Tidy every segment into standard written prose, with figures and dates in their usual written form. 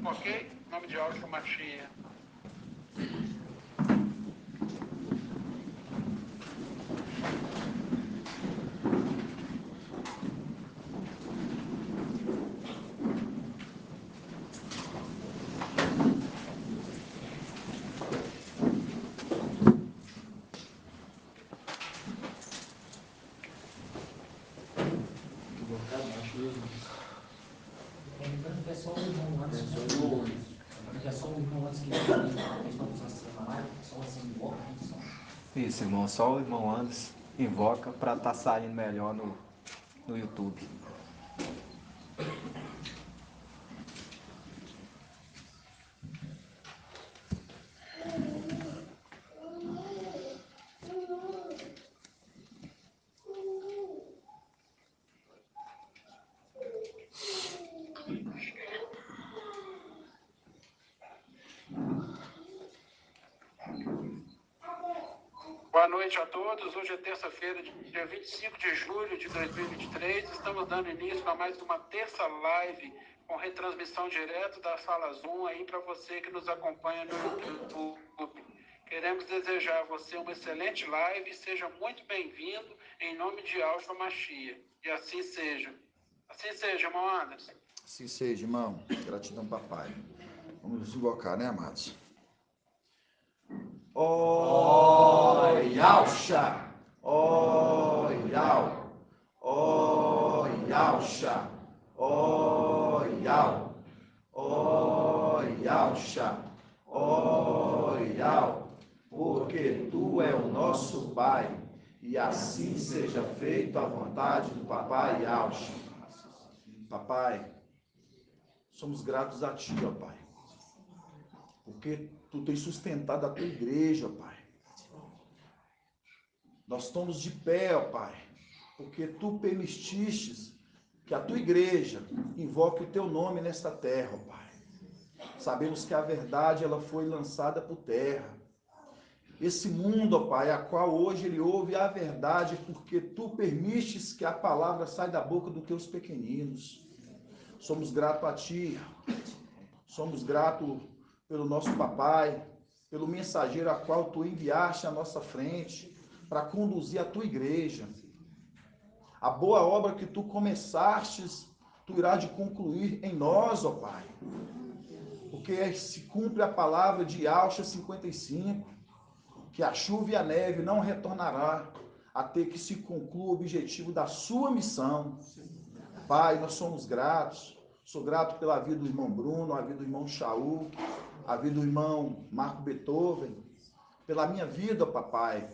Ok? Em nome de Yahshua Mashiach. Isso, irmão. Só o irmão Anderson invoca para estar saindo melhor no YouTube. Boa noite a todos. Hoje é terça-feira, dia 25 de julho de 2023. Estamos dando início a mais uma terça live com retransmissão direto da sala Zoom aí para você que nos acompanha no YouTube. Queremos desejar a você uma excelente live. Seja muito bem-vindo em nome de Yahshua Mashiach. E assim seja. Assim seja, irmão Anderson. Assim seja, irmão. Gratidão, papai. Vamos nos invocar, né, amados? Ó Yahshua, ó Yah, ó Yahshua, ó Yah, ó Yahshua, ó Yah, porque tu é o nosso Pai, e assim seja feito a vontade do papai Yahshua. Papai, somos gratos a ti, ó Pai, porque tu tens sustentado a tua igreja, ó Pai. Nós estamos de pé, ó Pai, porque tu permitistes que a tua igreja invoque o teu nome nesta terra, ó Pai. Sabemos que a verdade, ela foi lançada por terra. Esse mundo, ó Pai, a qual hoje ele ouve a verdade, porque tu permites que a palavra saia da boca dos teus pequeninos. Somos gratos a ti, somos gratos pelo nosso papai, pelo mensageiro a qual tu enviaste à nossa frente para conduzir a tua igreja. A boa obra que tu começastes, tu irás de concluir em nós, ó Pai. Porque se cumpre a palavra de Yahshua 55, que a chuva e a neve não retornará até que se conclua o objetivo da sua missão. Pai, nós somos gratos. Sou grato pela vida do irmão Bruno, a vida do irmão Shaul, a vida do irmão Marco Beethoven, pela minha vida, papai.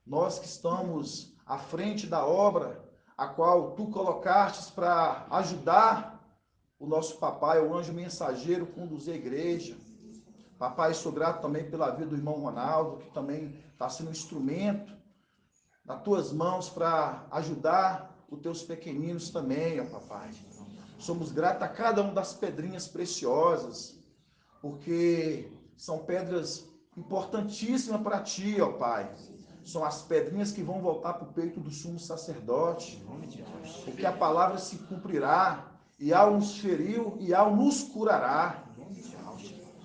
Nós que estamos à frente da obra, a qual tu colocastes para ajudar o nosso papai, o anjo mensageiro, conduzir a igreja. Papai, sou grato também pela vida do irmão Ronaldo, que também está sendo um instrumento nas tuas mãos para ajudar os teus pequeninos também, ó papai. Somos gratos a cada uma das pedrinhas preciosas, porque são pedras importantíssimas para ti, ó Pai. São as pedrinhas que vão voltar para o peito do sumo sacerdote, porque a palavra se cumprirá, e ao nos feriu, e ao nos curará.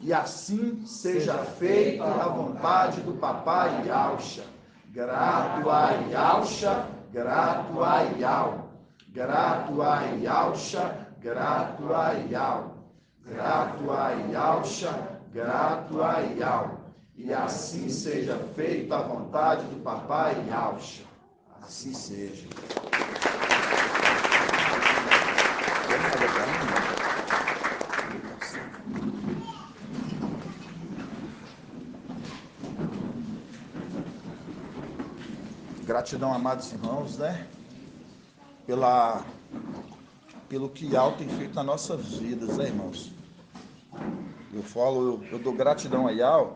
E assim seja feita a vontade do papai Yahshua. Grato a Yahshua, grato a Yah. Grato a Yahshua, grato a Yah. Grato a Yahshua, grato a Yah. E assim seja feita a vontade do papai Yahshua. Assim seja. Gratidão, amados irmãos, né? Pelo que Yah tem feito nas nossas vidas, né, irmãos? Eu dou gratidão a Yah.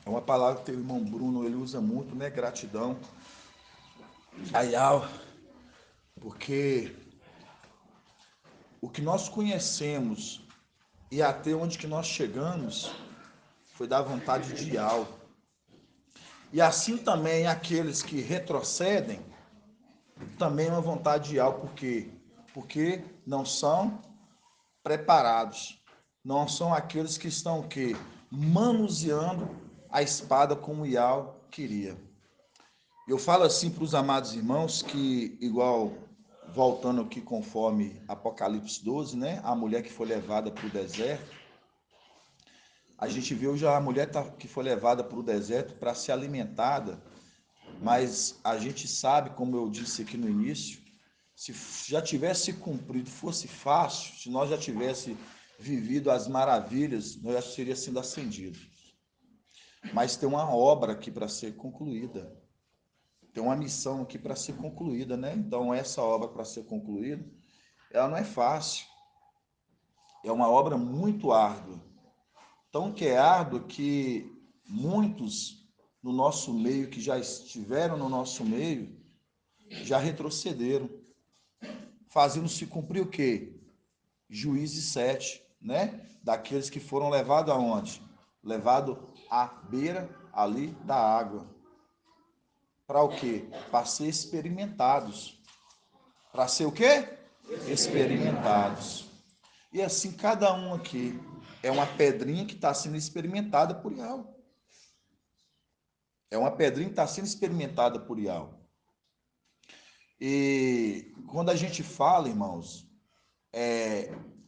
É uma palavra que o irmão Bruno ele usa muito, né? Gratidão a Yah, porque o que nós conhecemos e até onde que nós chegamos foi da vontade de Yah. E assim também aqueles que retrocedem, também é uma vontade de Yah, porque porque não são preparados. Não são aqueles que estão o quê? Manuseando a espada como Ial queria. Eu falo assim para os amados irmãos que, igual, voltando aqui conforme Apocalipse 12, né? A mulher que foi levada para o deserto. A gente viu já a mulher que foi levada para o deserto para ser alimentada, mas a gente sabe, como eu disse aqui no início, se já tivesse cumprido, fosse fácil, se nós já tivesse vivido as maravilhas, nós já teríamos sido ascendidos. Mas tem uma obra aqui para ser concluída. Tem uma missão aqui para ser concluída, né? Então, essa obra para ser concluída, ela não é fácil. É uma obra muito árdua. Tão que é árdua que muitos no nosso meio, que já estiveram no nosso meio, já retrocederam. Fazendo-se cumprir o quê? Juízes 7, né? Daqueles que foram levados aonde? Levados à beira ali da água. Para o quê? Para ser experimentados. Para ser o quê? Experimentados. E assim, cada um aqui é uma pedrinha que está sendo experimentada por Ial. É uma pedrinha que está sendo experimentada por Ial. E quando a gente fala, irmãos,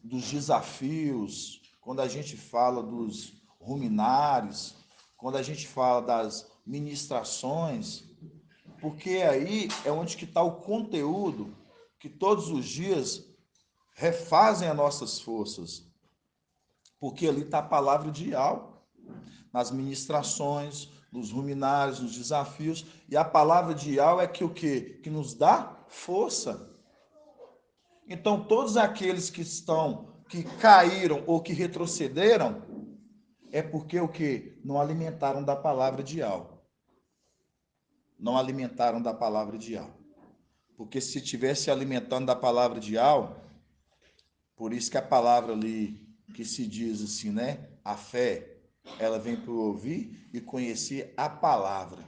dos desafios, quando a gente fala dos ruminares, quando a gente fala das ministrações, porque aí é onde que está o conteúdo que todos os dias refazem as nossas forças, porque ali está a palavra de Ial, nas ministrações, nos ruminares, nos desafios, e a palavra de Ial é que o quê? Que nos dá força. Então, todos aqueles que caíram ou que retrocederam, é porque o quê? Não alimentaram da palavra de Ial. Não alimentaram da palavra de Ial. Porque se estivesse alimentando da palavra de Ial, por isso que a palavra ali que se diz assim, né? A fé, ela vem por ouvir e conhecer a palavra.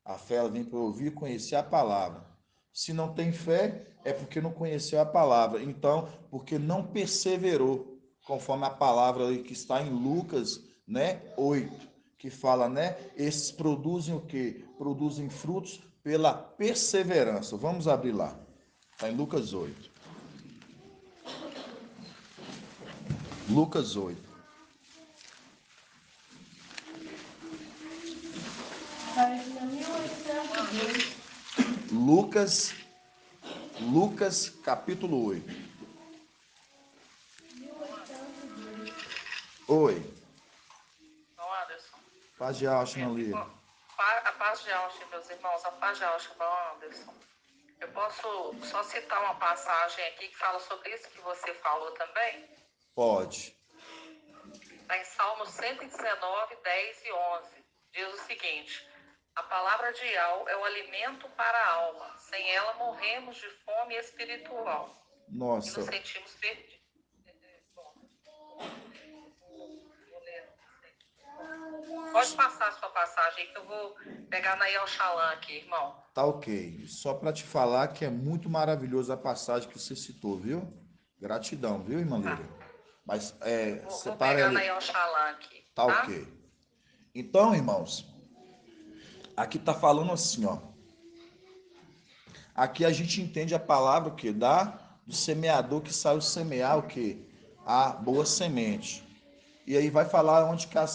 A fé, ela vem por ouvir e conhecer a palavra. Se não tem fé, é porque não conheceu a palavra. Então, porque não perseverou, conforme a palavra ali que está em Lucas, né, 8, que fala, né, esses produzem o quê? Produzem frutos pela perseverança. Vamos abrir lá. Está em Lucas 8. Lucas 8. Lucas capítulo 8. Oi. Não, Anderson. Paz de Alcina ali. A paz de Alcina, meus irmãos, a paz de Alcina, Anderson. Eu posso só citar uma passagem aqui que fala sobre isso que você falou também? Pode. Está em Salmos 119, 10 e 11. Diz o seguinte: a palavra de Ial é o alimento para a alma. Sem ela morremos de fome espiritual. Nossa. E nos sentimos perdidos. Pode passar a sua passagem aí que eu vou pegar na Yalxalã aqui, irmão. Tá ok. Só para te falar que é muito maravilhosa a passagem que você citou, viu? Gratidão, viu, irmã Líria? Mas Vou pegar na Yalxalã aqui. Tá ok. Então, irmãos, aqui tá falando assim, ó. Aqui a gente entende a palavra o quê? Do semeador que saiu semear o quê? A boa semente. E aí vai falar onde que a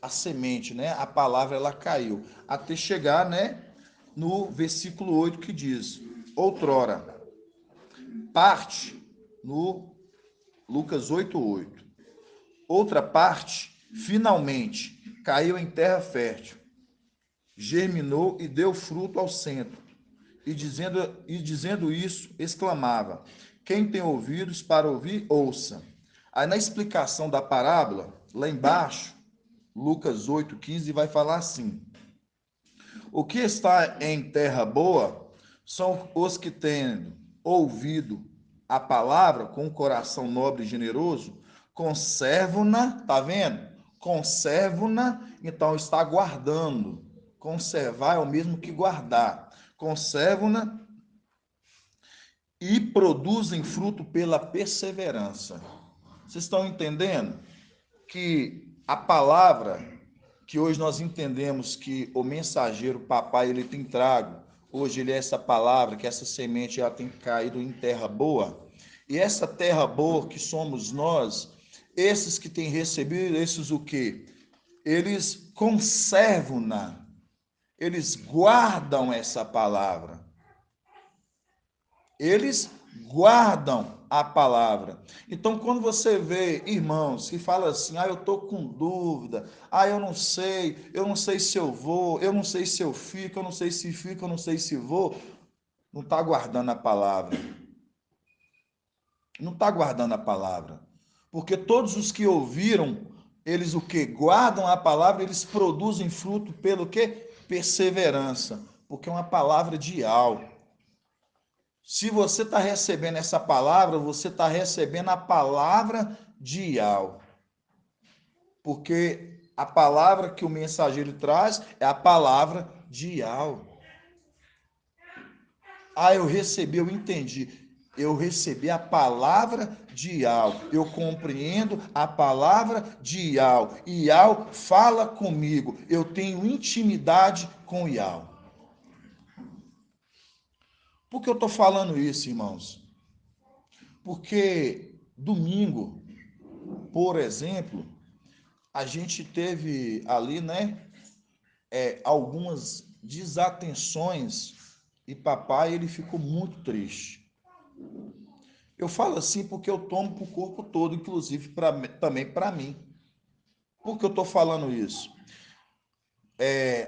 semente, né? A palavra ela caiu. Até chegar, né? No versículo 8 que diz: outrora, parte, no Lucas 8:8. Outra parte, finalmente, caiu em terra fértil, germinou e deu fruto ao centro. E dizendo isso, exclamava: quem tem ouvidos para ouvir, ouça. Aí na explicação da parábola, lá embaixo, Lucas 8:15, vai falar assim: o que está em terra boa são os que têm ouvido a palavra com um coração nobre e generoso, conservam-na, tá vendo? Conservam-na, então está guardando. Conservar é o mesmo que guardar. Conservam-na e produzem fruto pela perseverança. Vocês estão entendendo que a palavra que hoje nós entendemos que o mensageiro, papai, ele tem trago, hoje ele é essa palavra, que essa semente já tem caído em terra boa, e essa terra boa que somos nós, esses que têm recebido, esses o quê? Eles conservam-na, eles guardam essa palavra. Eles guardam a palavra. Então, quando você vê irmãos que falam assim, eu estou com dúvida, eu não sei se eu vou, eu não sei se eu fico, eu não sei se fico, eu não sei se vou, não está guardando a palavra. Não está guardando a palavra. Porque todos os que ouviram, eles o que? Guardam a palavra, eles produzem fruto pelo que? Perseverança. Porque é uma palavra de algo. Se você está recebendo essa palavra, você está recebendo a palavra de Yahweh. Porque a palavra que o mensageiro traz é a palavra de Yahweh. Eu recebi, eu entendi. Eu recebi a palavra de Yahweh. Eu compreendo a palavra de Yahweh. E Yahweh fala comigo. Eu tenho intimidade com Yahweh. Por que eu estou falando isso, irmãos? Porque domingo, por exemplo, a gente teve ali, né, algumas desatenções e papai, ele ficou muito triste. Eu falo assim porque eu tomo para o corpo todo, inclusive também para mim. Por que eu estou falando isso?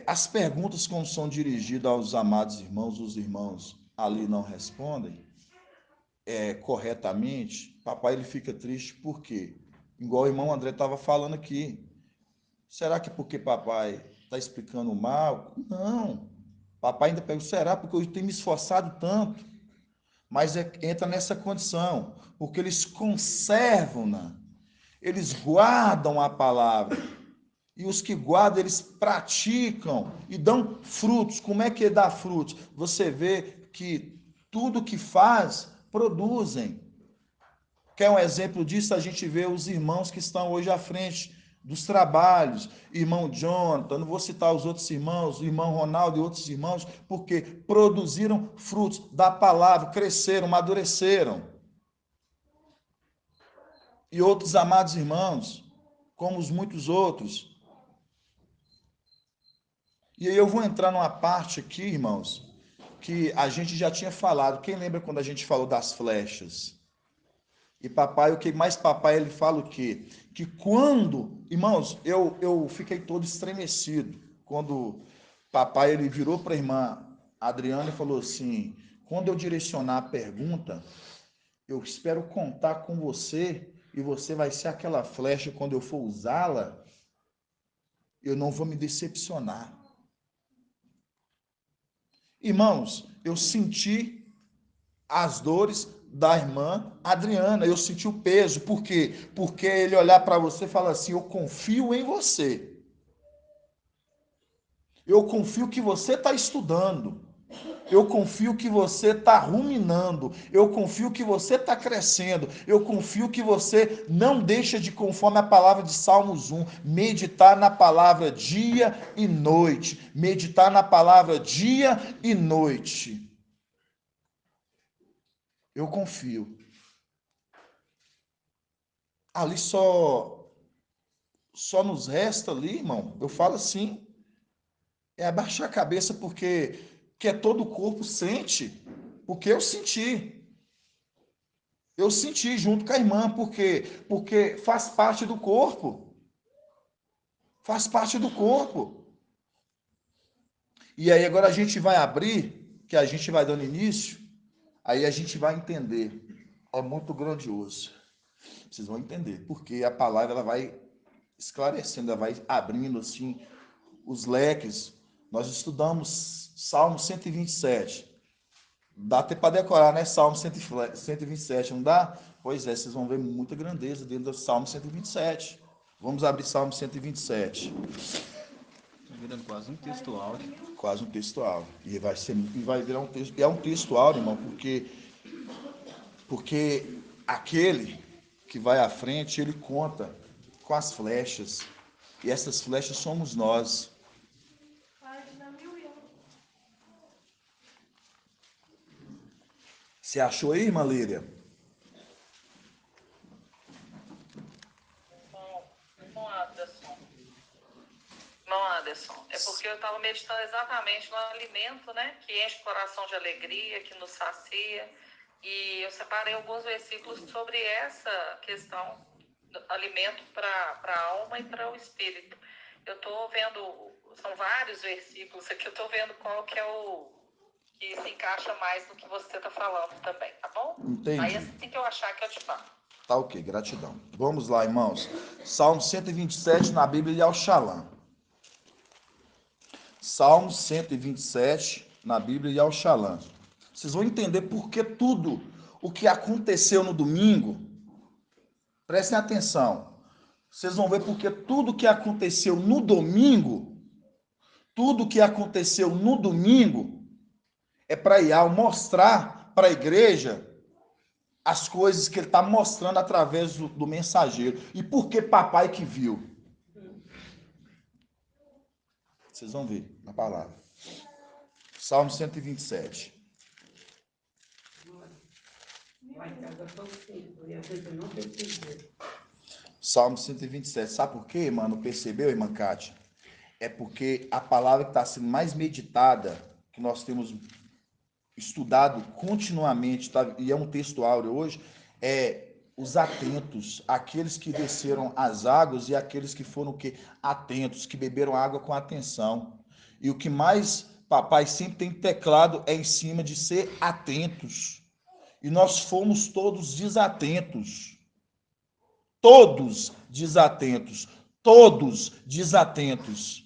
As perguntas como são dirigidas aos amados irmãos, os irmãos ali não respondem corretamente, papai ele fica triste por quê? Igual o irmão André estava falando aqui. Será que porque papai está explicando mal? Não. Papai ainda pergunta, será porque eu tenho me esforçado tanto? Mas entra nessa condição, porque eles conservam-na, eles guardam a palavra. E os que guardam, eles praticam e dão frutos. Como é que dá frutos? Você vê que tudo que faz, produzem. Quer um exemplo disso? A gente vê os irmãos que estão hoje à frente dos trabalhos, irmão Jonathan, não vou citar os outros irmãos, o irmão Ronaldo e outros irmãos, porque produziram frutos da palavra, cresceram, amadureceram. E outros amados irmãos, como os muitos outros. E aí eu vou entrar numa parte aqui, irmãos, que a gente já tinha falado. Quem lembra quando a gente falou das flechas? E papai, o que mais papai, ele fala o quê? Que quando, irmãos, eu fiquei todo estremecido, quando papai, ele virou para a irmã Adriana e falou assim, quando eu direcionar a pergunta, eu espero contar com você, e você vai ser aquela flecha, quando eu for usá-la, eu não vou me decepcionar. Irmãos, eu senti as dores da irmã Adriana, eu senti o peso. Por quê? Porque ele olhar para você e falar assim, eu confio em você. Eu confio que você está estudando. Eu confio que você está ruminando. Eu confio que você está crescendo. Eu confio que você não deixa de, conforme a palavra de Salmos 1, meditar na palavra dia e noite. Meditar na palavra dia e noite. Eu confio. Ali só nos resta ali, irmão, eu falo assim, abaixar a cabeça porque que todo o corpo sente, porque eu senti. Eu senti junto com a irmã, porque faz parte do corpo. Faz parte do corpo. E aí agora a gente vai abrir, que a gente vai dando início, aí a gente vai entender. É muito grandioso. Vocês vão entender, porque a palavra ela vai esclarecendo, ela vai abrindo assim os leques. Nós estudamos Salmo 127. Dá até para decorar, né? Salmo 127, não dá? Pois é, vocês vão ver muita grandeza dentro do Salmo 127. Vamos abrir Salmo 127. Está virando quase um texto áudio. Quase um texto áudio. E vai virar um texto. É um texto áudio, irmão, porque Porque aquele que vai à frente, ele conta com as flechas. E essas flechas somos nós. Você achou aí, irmã Líria? Não, Anderson, é porque eu estava meditando exatamente no alimento, né? Que enche o coração de alegria, que nos sacia. E eu separei alguns versículos sobre essa questão do alimento para a alma e para o espírito. Eu estou vendo, são vários versículos aqui, eu estou vendo qual que é o que se encaixa mais no que você está falando também, tá bom? Entendi. Aí assim que eu achar que eu te falo. Tá ok, gratidão. Vamos lá, irmãos. Salmo 127 na Bíblia de Al-Shalom. Salmo 127 na Bíblia de Al-Shalom. Vocês vão entender por que tudo o que aconteceu no domingo. Prestem atenção. Vocês vão ver porque tudo o que aconteceu no domingo, tudo o que aconteceu no domingo é para Ial mostrar para a igreja as coisas que ele está mostrando através do mensageiro. E por que papai que viu? Vocês vão ver na palavra. Salmo 127. Salmo 127. Sabe por quê, mano? Percebeu, irmã Kátia? É porque a palavra que está sendo mais meditada, que nós temos estudado continuamente, tá? E é um texto áureo hoje, é os atentos, aqueles que desceram as águas e aqueles que foram o quê? Atentos, que beberam água com atenção. E o que mais papai sempre tem teclado é em cima de ser atentos. E nós fomos todos desatentos. Todos desatentos. Todos desatentos.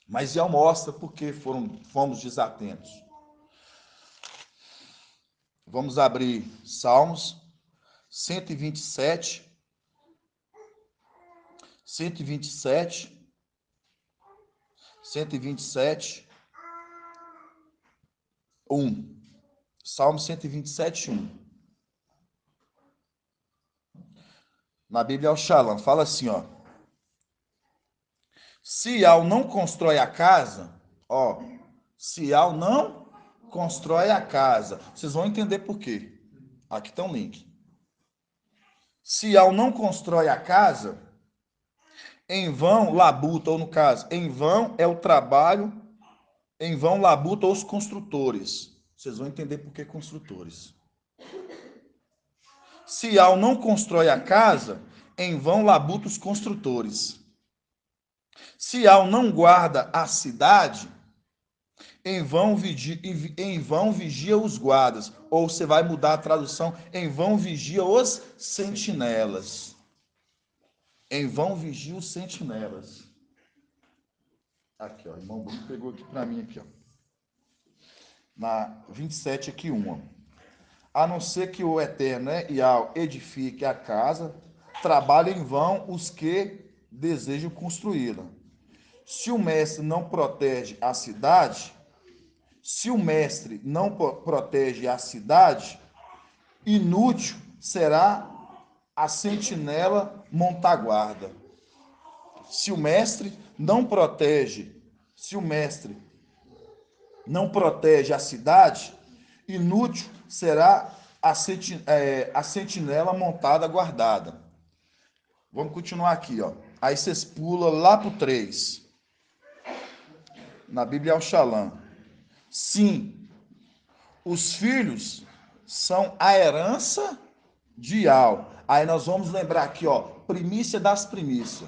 Mas já mostra por que fomos desatentos. Vamos abrir Salmos 127. 127. 127. 1. Salmo 127, 1. Na Bíblia é o Shalom. Fala assim, ó. Se Al não constrói a casa, ó. Se Al não constrói a casa. Vocês vão entender por quê. Aqui está um link. Se Al não constrói a casa, em vão labuta, ou no caso, em vão é o trabalho, em vão labuta os construtores. Vocês vão entender por que construtores. Se Al não constrói a casa, em vão labuta os construtores. Se Al não guarda a cidade, em vão vigia os guardas. Ou você vai mudar a tradução, em vão vigia os sentinelas. Em vão vigia os sentinelas. Aqui, ó, irmão Bruno pegou aqui para mim, aqui, ó. Na 27 aqui, 1. A não ser que o Eterno, né, Ial, edifique a casa, trabalhem em vão os que desejam construí-la. Se o mestre não protege a cidade, inútil será a sentinela montaguarda. Se o mestre não protege a cidade, inútil será a sentinela montada guardada. Vamos continuar aqui, ó. Aí vocês pulam lá para o 3. Na Bíblia é o Shalom. Sim, os filhos são a herança de Al. Aí nós vamos lembrar aqui, ó, primícia das primícias.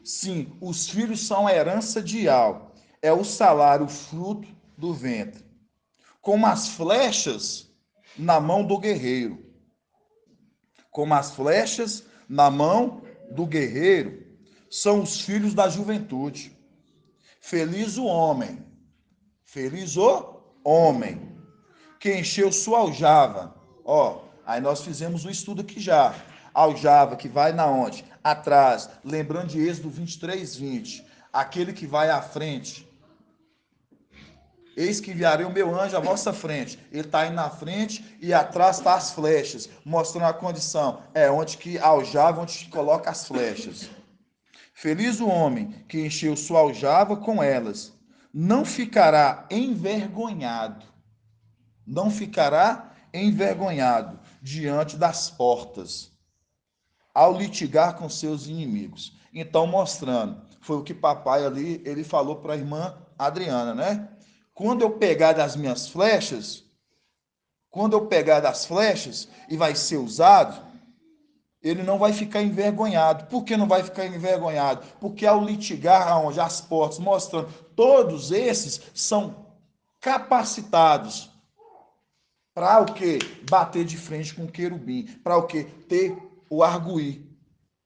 Sim, os filhos são a herança de Al. É o salário, o fruto do ventre. Como as flechas na mão do guerreiro. Como as flechas na mão do guerreiro são os filhos da juventude. Feliz o homem que encheu sua aljava. Ó, aí nós fizemos o estudo aqui já. Aljava que vai na onde? Atrás, lembrando de Êxodo 23, 20. Aquele que vai à frente. Eis que enviarei o meu anjo à vossa frente. Ele está indo na frente e atrás está as flechas, mostrando a condição. É onde que aljava, onde que coloca as flechas. Feliz o homem que encheu sua aljava com elas. Não ficará envergonhado. Não ficará envergonhado diante das portas, ao litigar com seus inimigos. Então, mostrando, foi o que papai ali, ele falou para a irmã Adriana, né? Quando eu pegar das minhas flechas, e vai ser usado, ele não vai ficar envergonhado. Por que não vai ficar envergonhado? Porque ao litigar aonde as portas, mostrando, todos esses são capacitados para o quê? Bater de frente com o querubim. Para o quê? Ter o arguir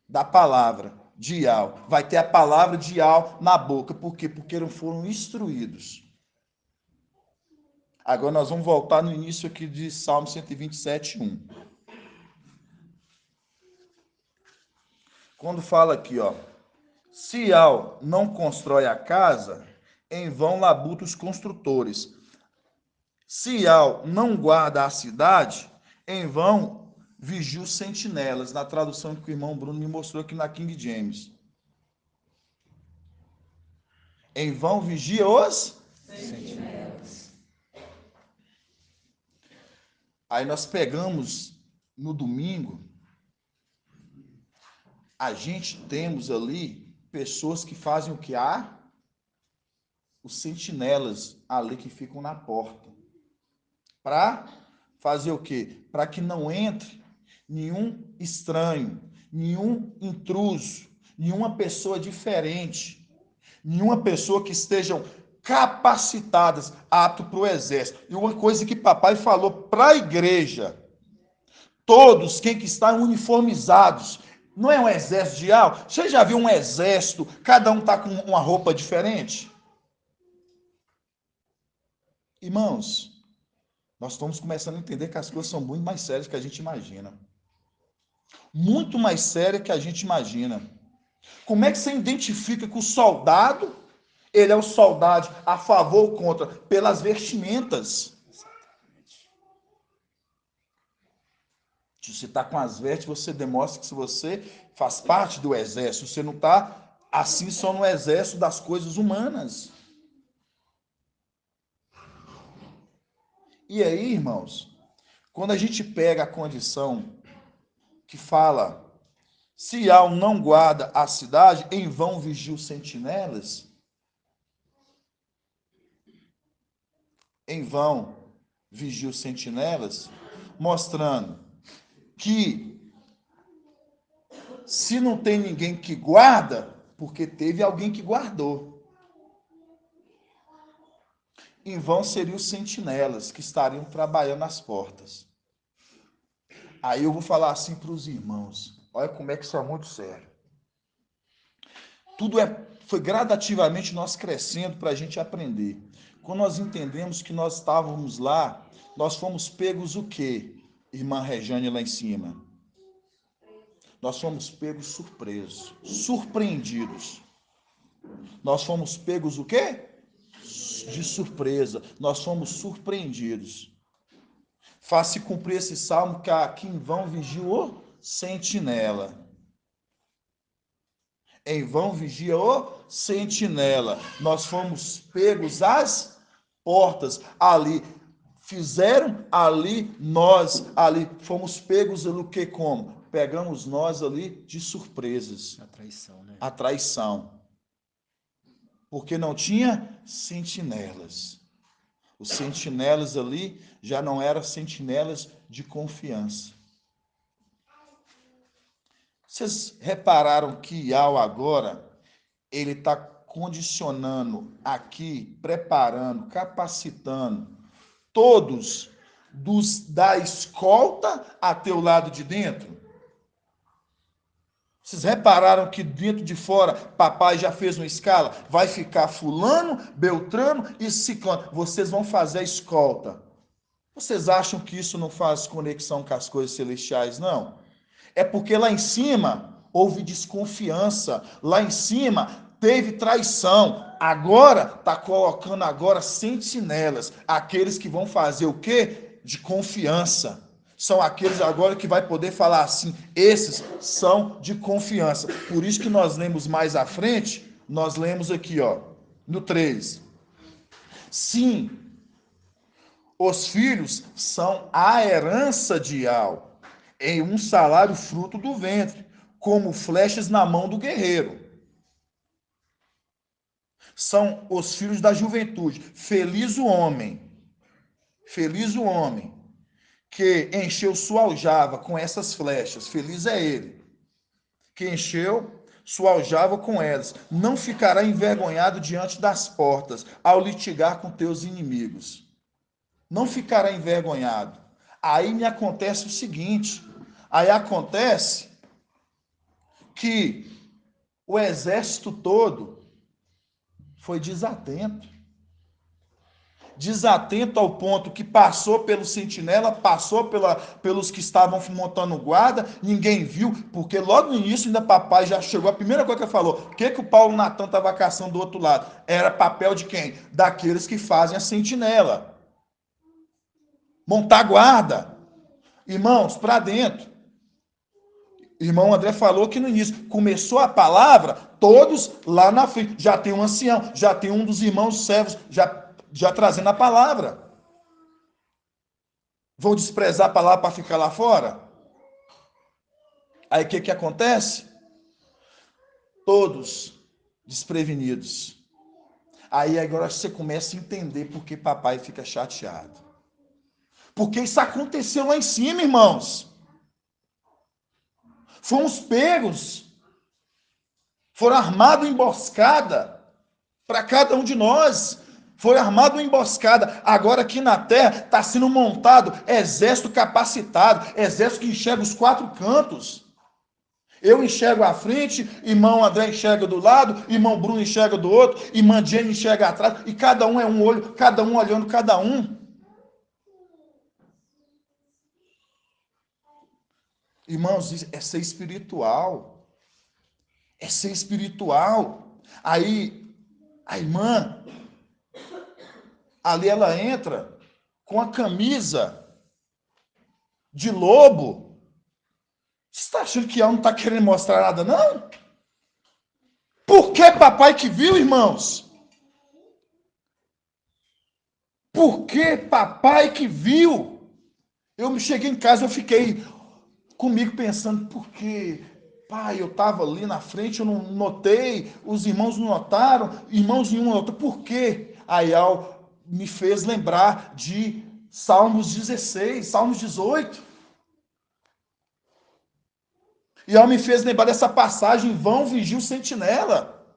da palavra de Ial. Vai ter a palavra de Ial na boca. Por quê? Porque não foram instruídos. Agora nós vamos voltar no início aqui de Salmo 127, 1. Quando fala aqui, ó, se Ial não constrói a casa, em vão labuta os construtores. Se Ial não guarda a cidade, em vão vigia os sentinelas, na tradução que o irmão Bruno me mostrou aqui na King James. Em vão vigia os sentinelas. Aí nós pegamos no domingo, a gente temos ali pessoas que fazem o que? Os sentinelas ali que ficam na porta. Para fazer o quê? Para que não entre nenhum estranho, nenhum intruso, nenhuma pessoa diferente, nenhuma pessoa que estejam capacitadas, apto para o exército. E uma coisa que papai falou para a igreja, todos, quem que estão uniformizados, não é um exército de algo? Você já viu um exército, cada um está com uma roupa diferente? Irmãos, nós estamos começando a entender que as coisas são muito mais sérias do que a gente imagina. Muito mais sérias que a gente imagina. Como é que você identifica que o soldado, ele é o soldado a favor ou contra? Pelas vestimentas. Se você está com as vestes, você demonstra que você faz parte do exército. Você não está assim só no exército das coisas humanas. E aí, irmãos, quando a gente pega a condição que fala, se Ial não guarda a cidade, em vão vigia os sentinelas, em vão vigia os sentinelas, mostrando que se não tem ninguém que guarda, porque teve alguém que guardou. Em vão seriam os sentinelas que estariam trabalhando nas portas. Aí eu vou falar assim para os irmãos, olha como é que isso é muito sério. Tudo foi gradativamente nós crescendo para a gente aprender. Quando nós entendemos que nós estávamos lá, nós fomos pegos o quê? Irmã Rejane lá em cima. Nós fomos pegos surpresos, surpreendidos. Nós fomos pegos o quê? De surpresa. Nós fomos surpreendidos. Faz-se cumprir esse salmo que aqui em vão vigia o sentinela. Em vão vigia o sentinela. Nós fomos pegos às portas ali. Fizeram ali, nós ali, fomos pegos ali, o que como? Pegamos nós ali de surpresas. A traição, né? A traição. Porque não tinha sentinelas. Os sentinelas ali já não eram sentinelas de confiança. Vocês repararam que Ial agora, ele está condicionando aqui, preparando, capacitando todos da escolta até o lado de dentro? Vocês repararam que dentro de fora, papai já fez uma escala? Vai ficar fulano, beltrano e ciclano. Vocês vão fazer a escolta. Vocês acham que isso não faz conexão com as coisas celestiais, não? É porque lá em cima houve desconfiança. Lá em cima teve traição. Agora, está colocando agora sentinelas. Aqueles que vão fazer o quê? De confiança. São aqueles agora que vai poder falar assim, esses são de confiança. Por isso que nós lemos mais à frente, nós lemos aqui, ó, no 3. Sim, os filhos são a herança de Ial, em um salário fruto do ventre, como flechas na mão do guerreiro. São os filhos da juventude. Feliz o homem que encheu sua aljava com essas flechas. Feliz é ele, que encheu sua aljava com elas. Não ficará envergonhado diante das portas, ao litigar com teus inimigos. Não ficará envergonhado. Aí me acontece o seguinte, aí acontece que o exército todo foi desatento. Desatento ao ponto que passou pelo sentinela, passou pelos que estavam montando guarda, ninguém viu, porque logo no início ainda papai já chegou, a primeira coisa que ele falou, o que o Paulo Natan estava caçando do outro lado? Era papel de quem? Daqueles que fazem a sentinela. Montar guarda. Irmãos, para dentro. Irmão André falou que no início começou a palavra, todos lá na frente, já tem um ancião, já tem um dos irmãos servos, já trazendo a palavra. Vou desprezar a palavra para ficar lá fora? Aí o que acontece? Todos desprevenidos. Aí agora você começa a entender por que papai fica chateado. Porque isso aconteceu lá em cima, irmãos. Fomos pegos. Foram armados emboscada para cada um de nós. Foi armado uma emboscada. Agora aqui na terra está sendo montado exército capacitado, exército que enxerga os quatro cantos. Eu enxergo à frente, irmão André enxerga do lado, irmão Bruno enxerga do outro, irmã Jenny enxerga atrás, e cada um é um olho, cada um olhando cada um. Irmãos, isso é ser espiritual. É ser espiritual. Aí, a irmã, ali ela entra com a camisa de lobo. Você está achando que ela não está querendo mostrar nada, não? Por que papai que viu, irmãos? Por que papai que viu? Eu me cheguei em casa, eu fiquei comigo pensando, por que, pai, eu estava ali na frente, eu não notei, os irmãos não notaram, irmãos nenhum notou, por quê? Aí me fez lembrar de Salmos 16, Salmos 18. E ela me fez lembrar dessa passagem, vão vigia o sentinela.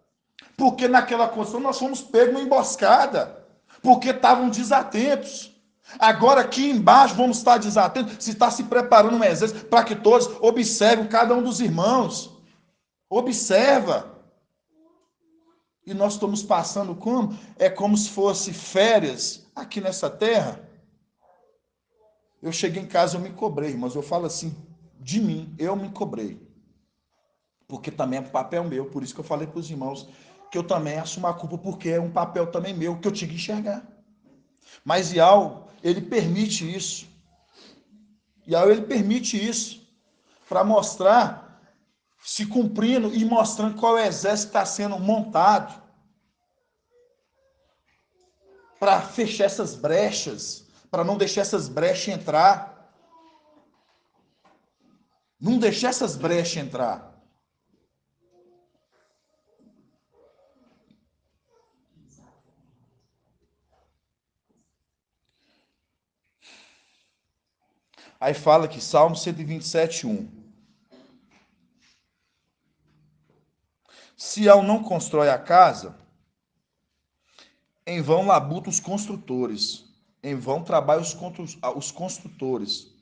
Porque naquela condição nós fomos pegos numa emboscada. Porque estavam desatentos. Agora aqui embaixo vamos estar desatentos. Se está se preparando um exército para que todos observem cada um dos irmãos. Observa. E nós estamos passando como? É como se fosse férias aqui nessa terra. Eu cheguei em casa, eu me cobrei, mas eu falo assim, de mim, eu me cobrei. Porque também é um papel meu, por isso que eu falei para os irmãos que eu também assumo a culpa, porque é um papel também meu, que eu tinha que enxergar. Mas Ial, ele permite isso. Ial, ele permite isso para mostrar, se cumprindo e mostrando qual exército está sendo montado. Para fechar essas brechas, para não deixar essas brechas entrar. Não deixar essas brechas entrar. Aí fala aqui, Salmo 127, 1. Se Ial não constrói a casa, em vão labutam os construtores, em vão trabalham os construtores.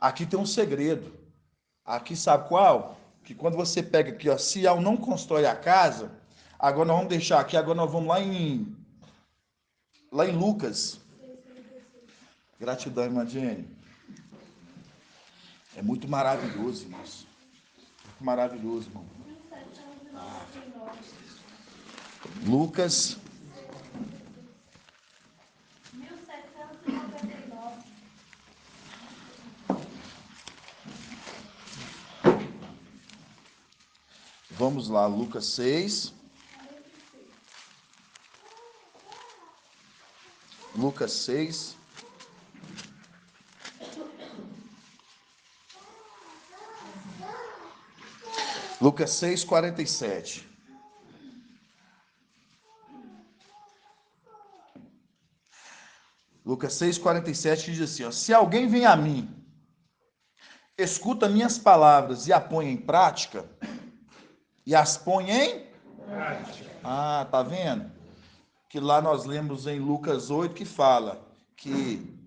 Aqui tem um segredo. Aqui sabe qual? Que quando você pega aqui, ó, se Ial não constrói a casa, agora nós vamos deixar aqui, agora nós vamos lá em Lucas. Gratidão, irmã Jenny. É muito maravilhoso, irmãos. Muito maravilhoso, irmão. Lucas. 1799. Vamos lá, Lucas 6. Lucas 6. Lucas 6, 47. Lucas 6, 47 diz assim, ó, se alguém vem a mim, escuta minhas palavras e a põe em prática, e as põe em prática. Ah, tá vendo? Que lá nós lemos em Lucas 8 que fala que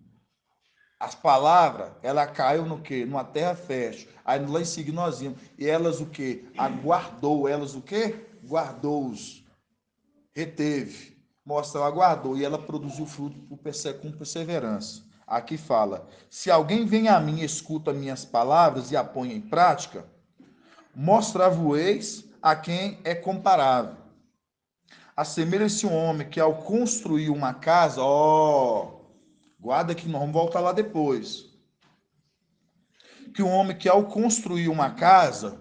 as palavras, ela caiu no quê? Numa terra fértil. Aí lá em seguida nós vimos. E elas o quê? Aguardou. Elas o quê? Guardou-os. Reteve. Mostra, ela guardou. E ela produziu fruto com perseverança. Aqui fala, se alguém vem a mim e escuta minhas palavras e a põe em prática, mostra-vos a quem é comparável. Assemelha-se um homem que ao construir uma casa, guarda que nós vamos voltar lá depois. Que um homem que ao construir uma casa,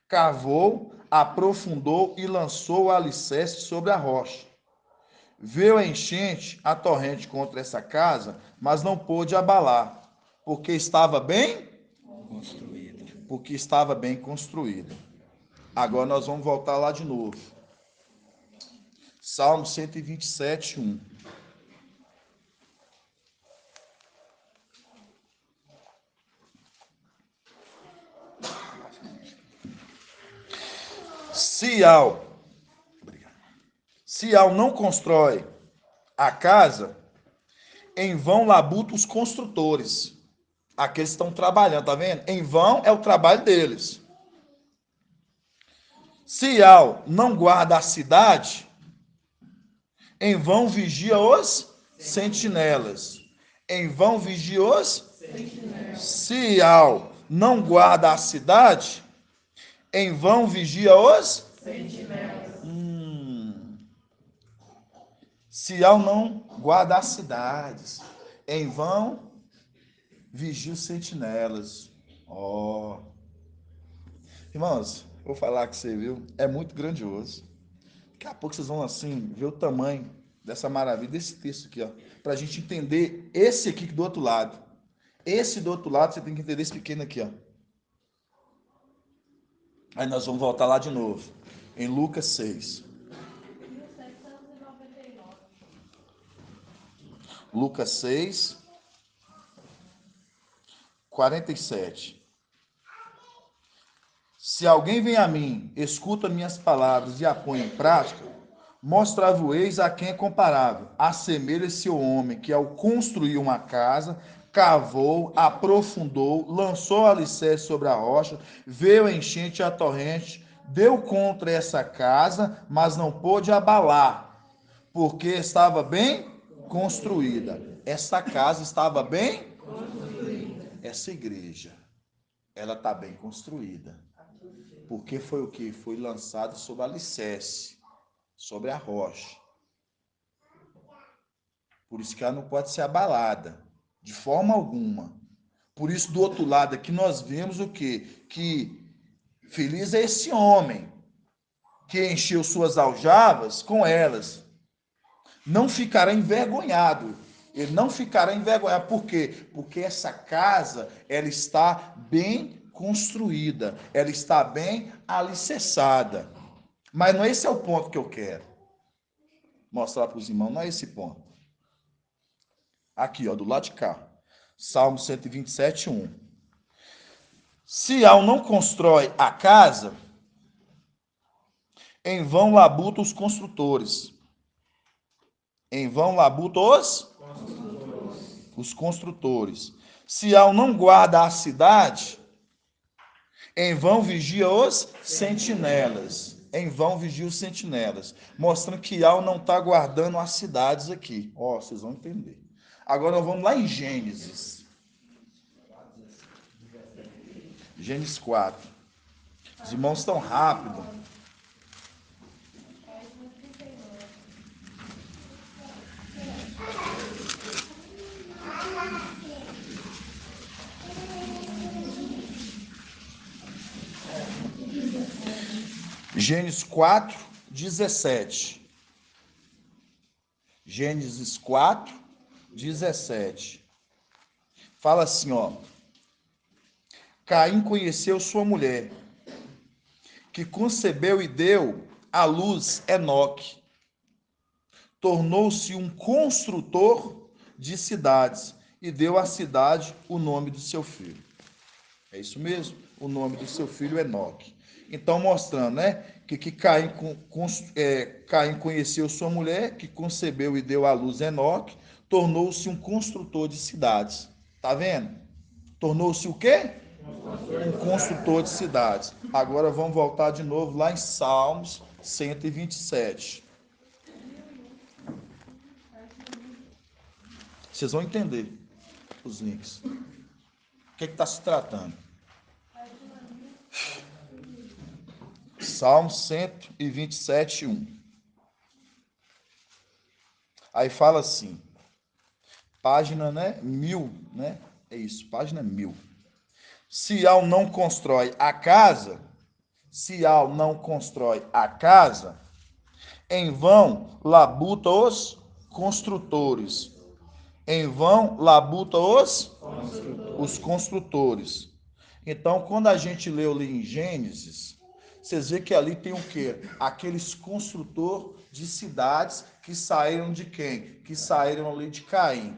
cavou, aprofundou e lançou o alicerce sobre a rocha. Veio a enchente, a torrente contra essa casa, mas não pôde abalar, porque estava bem construída. Agora nós vamos voltar lá de novo. Salmo 127, 1. Se ao não constrói a casa, em vão labutam os construtores. Aqueles que estão trabalhando, tá vendo? Em vão é o trabalho deles. Se ao não guarda a cidade, em vão vigia os sentinelas. Em vão vigia os sentinelas. Se ao não guarda a cidade, em vão vigia os sentinelas. Se ao não guarda as cidades, em vão vigia os sentinelas. Irmãos, vou falar com você, viu? É muito grandioso. Daqui a pouco vocês vão assim ver o tamanho dessa maravilha, desse texto aqui, ó, para a gente entender esse aqui do outro lado. Esse do outro lado você tem que entender esse pequeno aqui, ó. Aí nós vamos voltar lá de novo, em Lucas 6. 1799. Lucas 6, 47. Se alguém vem a mim, escuta minhas palavras e a põe em prática, mostrar-vos a quem é comparável. Assemelha-se o homem que, ao construir uma casa, cavou, aprofundou, lançou o alicerce sobre a rocha, veio a enchente e a torrente, deu contra essa casa, mas não pôde abalar, porque estava bem construída. Essa casa estava bem construída. Essa igreja, ela está bem construída. Porque foi o que? Foi lançado sobre a alicerce, sobre a rocha. Por isso que ela não pode ser abalada, de forma alguma. Por isso, do outro lado aqui, nós vemos o quê? Que feliz é esse homem que encheu suas aljavas com elas. Não ficará envergonhado. Ele não ficará envergonhado. Por quê? Porque essa casa, ela está bem construída. Ela está bem alicerçada. Mas não é esse é o ponto que eu quero mostrar para os irmãos. Não é esse ponto. Aqui, ó, do lado de cá. Salmo 127, 1. Se ao não constrói a casa, em vão labutam os construtores. Em vão labutam os construtores. Se ao não guarda a cidade, em vão vigia os sentinelas. Em vão vigia os sentinelas. Mostrando que ao não está guardando as cidades aqui. Ó, vocês vão entender. Agora nós vamos lá em Gênesis. Gênesis 4. Os irmãos estão rápidos. Gênesis 4, 17. Gênesis 4, 17. Fala assim, ó. Caim conheceu sua mulher, que concebeu e deu à luz Enoque. Tornou-se um construtor de cidades e deu à cidade o nome do seu filho. É isso mesmo? O nome do seu filho Enoque. Então, mostrando, né, que Caim conheceu sua mulher, que concebeu e deu à luz Enoque, tornou-se um construtor de cidades. Tá vendo? Tornou-se o quê? Um construtor de cidades. Agora vamos voltar de novo lá em Salmos 127. Vocês vão entender os links. O que está se tratando? Salmo 127, 1. Aí fala assim, página, né, 1000, né? É isso, página 1000. Sião não constrói a casa, Sião não constrói a casa, em vão labuta os construtores. Em vão labuta os construtores. Então, quando a gente leu ali em Gênesis, vocês veem que ali tem o quê? Aqueles construtores de cidades que saíram de quem? Que saíram ali de Caim.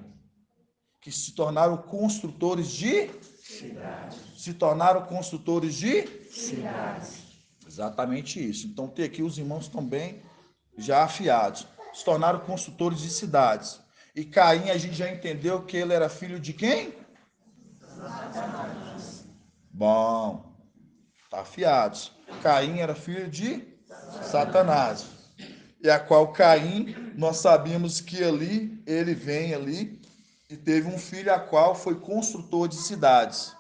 Que se tornaram construtores de cidades. Se tornaram construtores de cidades. Exatamente isso. Então, tem aqui os irmãos também já afiados. Se tornaram construtores de cidades. E Caim, a gente já entendeu que ele era filho de quem? Satanás. Bom, tá afiados. Caim era filho de Satanás. E a qual Caim, nós sabemos que ali, ele vem ali, e teve um filho a qual foi construtor de cidades.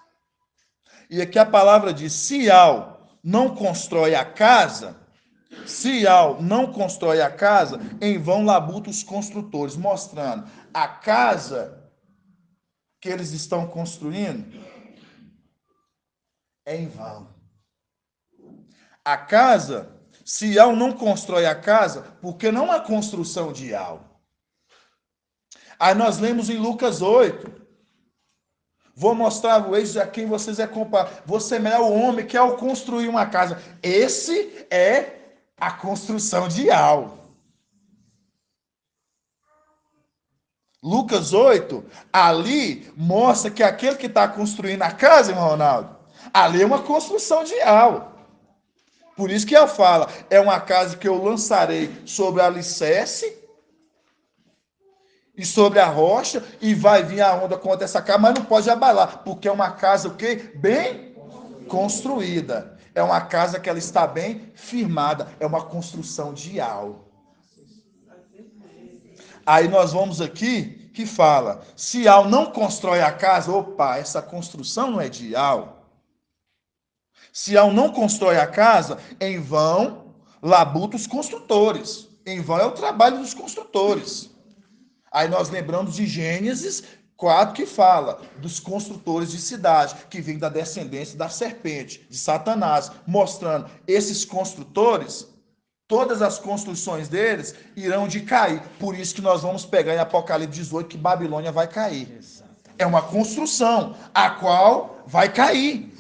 E aqui a palavra diz, Sial não constrói a casa, Sial não constrói a casa, em vão labuta os construtores, mostrando a casa que eles estão construindo é em vão. A casa, Sial não constrói a casa, porque não há construção de Ial. Aí nós lemos em Lucas 8, vou mostrar o eixo a quem vocês é comparar. Você é o homem que ao construir uma casa. Esse é a construção de Ial. Lucas 8, ali mostra que aquele que está construindo a casa, irmão Ronaldo, ali é uma construção de Ial. Por isso que ele fala, é uma casa que eu lançarei sobre o alicerce e sobre a rocha, e vai vir a onda contra essa casa, mas não pode abalar, porque é uma casa o quê? Bem construída. É uma casa que ela está bem firmada, é uma construção de Ial. Aí nós vamos aqui, que fala, se Ial não constrói a casa, opa, essa construção não é de Ial. Se Ial não constrói a casa, em vão labuta os construtores. Em vão é o trabalho dos construtores. Aí nós lembramos de Gênesis 4, que fala dos construtores de cidade, que vem da descendência da serpente, de Satanás, mostrando esses construtores, todas as construções deles irão de cair. Por isso que nós vamos pegar em Apocalipse 18 que Babilônia vai cair. É uma construção, a qual vai cair.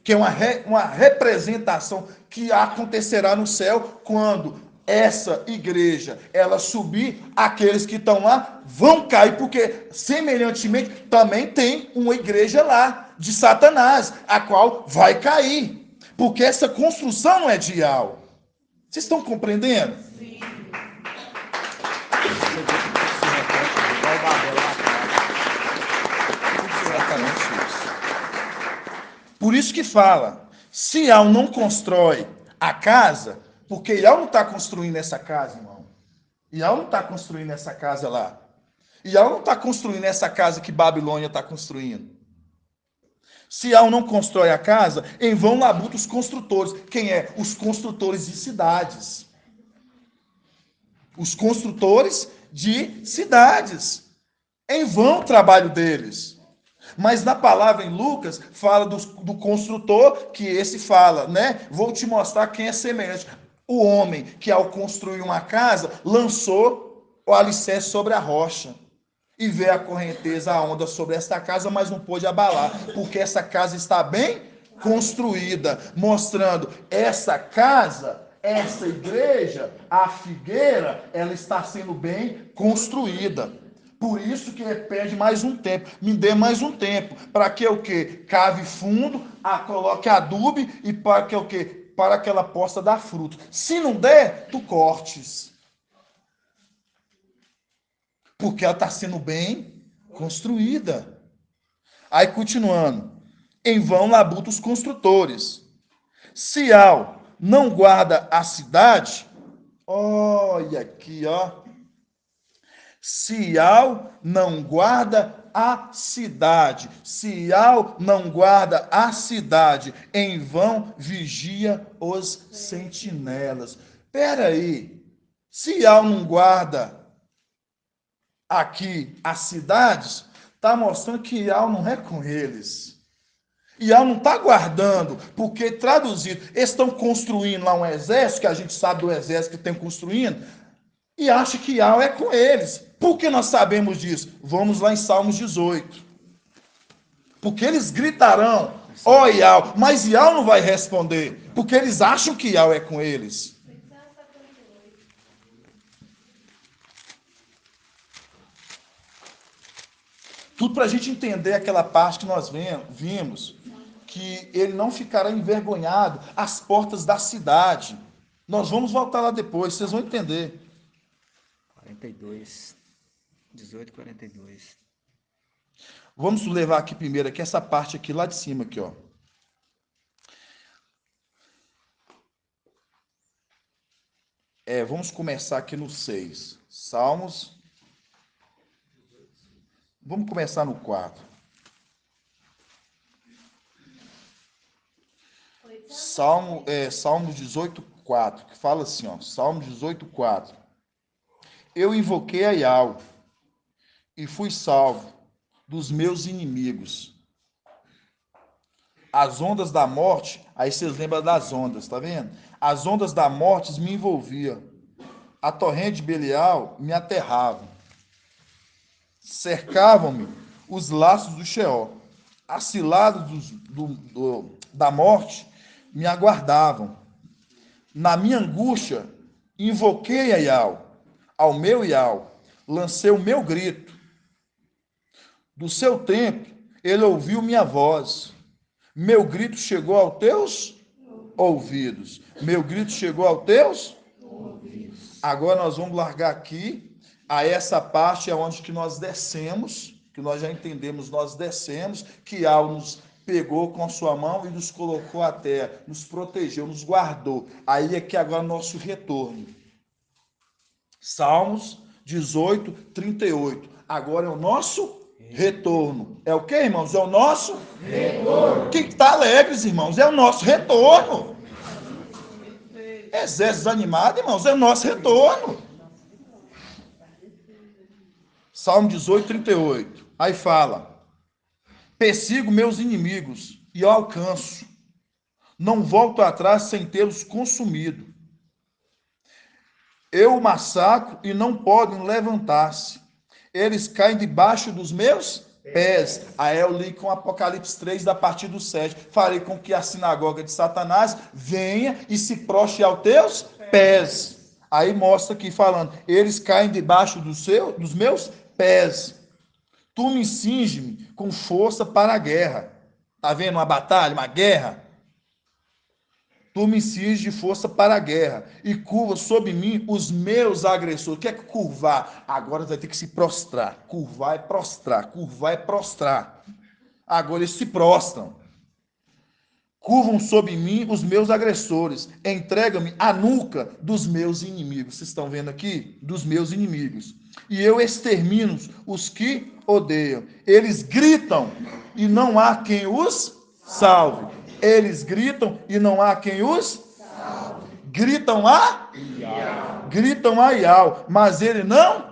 Que é uma representação que acontecerá no céu quando essa igreja, ela subir, aqueles que estão lá vão cair, porque semelhantemente também tem uma igreja lá de Satanás, a qual vai cair, porque essa construção não é de Ial. Vocês estão compreendendo? Sim. Exatamente isso. Por isso que fala, se Ial não constrói a casa, porque Ial não está construindo essa casa, irmão. Ial não está construindo essa casa lá. Ial não está construindo essa casa que Babilônia está construindo. Sião não constrói a casa, em vão labuta os construtores. Quem é? Os construtores de cidades. Os construtores de cidades. Em vão o trabalho deles. Mas na palavra em Lucas, fala do construtor, que esse fala, né? Vou te mostrar quem é semelhante. O homem que ao construir uma casa, lançou o alicerce sobre a rocha. E veio a correnteza, a onda sobre esta casa, mas não pôde abalar, porque essa casa está bem construída, mostrando essa casa, essa igreja, a figueira, ela está sendo bem construída. Por isso que ele pede mais um tempo, me dê mais um tempo, para que o quê? Cave fundo, coloque adubo e para que o quê? Para que ela possa dar fruto. Se não der, tu cortes. Porque ela está sendo bem construída. Aí, continuando. Em vão labuta os construtores. Sião não guarda a cidade. Olha aqui, ó. Sião não guarda a cidade. Sião não guarda a cidade. Em vão vigia os sentinelas. Espera aí. Sião não guarda aqui as cidades, está mostrando que Ial não é com eles. Ial não está guardando, porque traduzido, eles estão construindo lá um exército, que a gente sabe do exército que estão construindo, e acha que Ial é com eles. Por que nós sabemos disso? Vamos lá em Salmos 18. Porque eles gritarão, ó Ial, mas Ial não vai responder, porque eles acham que Ial é com eles. Tudo para a gente entender aquela parte que nós vimos, que ele não ficará envergonhado às portas da cidade. Nós vamos voltar lá depois, vocês vão entender. 42, 18, 42. Vamos levar aqui primeiro, aqui essa parte aqui lá de cima, aqui, ó. Vamos começar aqui no 6. Salmos. Vamos começar no 4. Salmo 18, 4, que fala assim, ó. Salmo 18, 4. Eu invoquei a Iau e fui salvo dos meus inimigos. As ondas da morte, aí vocês lembram das ondas, tá vendo? As ondas da morte me envolviam. A torrente de Belial me aterrava. Cercavam-me os laços do Sheol. As ciladas da morte me aguardavam. Na minha angústia, invoquei a Iau. Ao meu Iau, lancei o meu grito. Do seu templo, ele ouviu minha voz. Meu grito chegou aos teus ouvidos. Meu grito chegou aos teus ouvidos. Agora nós vamos largar aqui. Aí essa parte é onde que nós descemos, que nós já entendemos, nós descemos, que Iau nos pegou com a sua mão e nos colocou à terra, nos protegeu, nos guardou. Aí é que agora é o nosso retorno. Salmos 18, 38. Agora é o nosso retorno. É o que, irmãos? É o nosso retorno. Quem está alegre, irmãos? É o nosso retorno. Exército animado, irmãos, é o nosso retorno. Salmo 18, 38. Aí fala: persigo meus inimigos e eu alcanço. Não volto atrás sem tê-los consumido. Eu massacro e não podem levantar-se. Eles caem debaixo dos meus pés. Aí eu li com Apocalipse 3, da partir do 7. Farei com que a sinagoga de Satanás venha e se prostre aos teus pés. Aí mostra aqui falando, eles caem debaixo dos meus pés. Tu me cinge-me com força para a guerra. Tá vendo uma batalha, uma guerra? Tu me cinge de força para a guerra e curva sobre mim os meus agressores. O que é que curvar? Agora vai ter que se prostrar. Curvar é prostrar. Curvar é prostrar. Agora eles se prostram. Curvam sobre mim os meus agressores. Entrega-me a nuca dos meus inimigos. Vocês estão vendo aqui? Dos meus inimigos. E eu extermino os que odeiam. Eles gritam e não há quem os salve. Eles gritam e não há quem os gritam a Ial, mas ele não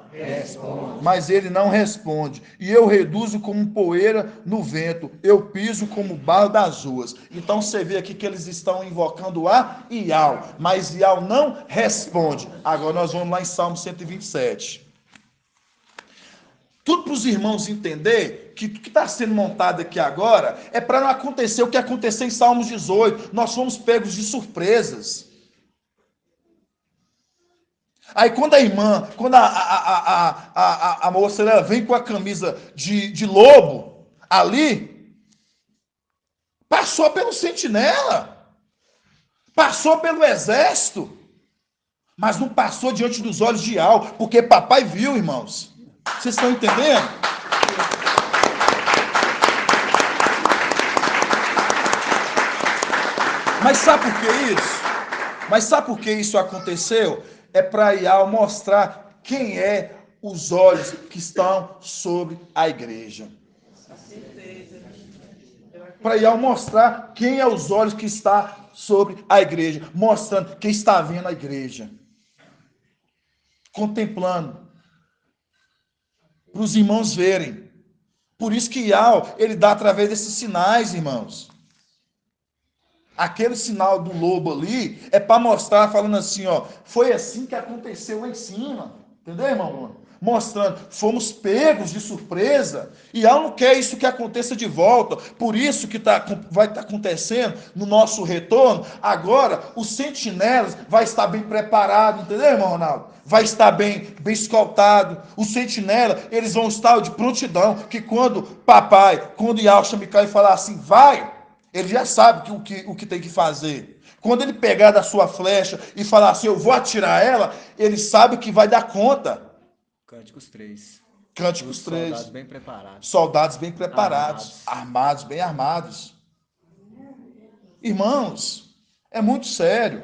responde. E eu reduzo como poeira no vento, eu piso como barro das ruas. Então você vê aqui que eles estão invocando a Ial, mas Ial não responde. Agora nós vamos lá em Salmo 127. Tudo para os irmãos entender que o que está sendo montado aqui agora é para não acontecer o que aconteceu em Salmos 18. Nós fomos pegos de surpresas. Aí quando a moça ela vem com a camisa de lobo ali, passou pelo sentinela, passou pelo exército, mas não passou diante dos olhos de Ial, porque papai viu, irmãos. Vocês estão entendendo? Mas sabe por que isso? Mas sabe por que isso aconteceu? É para Ial mostrar quem é os olhos que estão sobre a igreja. Para Ial mostrar quem é os olhos que está sobre a igreja, mostrando quem está vendo a igreja, contemplando, para os irmãos verem. Por isso que Ial, ele dá através desses sinais, irmãos. Aquele sinal do lobo ali é para mostrar, falando assim, ó, foi assim que aconteceu lá em cima. Entendeu, irmão Bruno? Mostrando, fomos pegos de surpresa, e Ial não quer isso que aconteça de volta. Por isso que vai estar acontecendo no nosso retorno. Agora, os sentinelas vai estar bem preparado, entendeu, irmão Ronaldo? Vai estar bem escoltado. Os sentinelas, eles vão estar de prontidão, que quando Ial chama Micael e falar assim, vai, ele já sabe o que tem que fazer. Quando ele pegar da sua flecha e falar assim, eu vou atirar ela, ele sabe que vai dar conta. Cânticos 3. Cânticos 3. Soldados bem preparados. Soldados bem preparados. Armados, bem armados. Irmãos, é muito sério.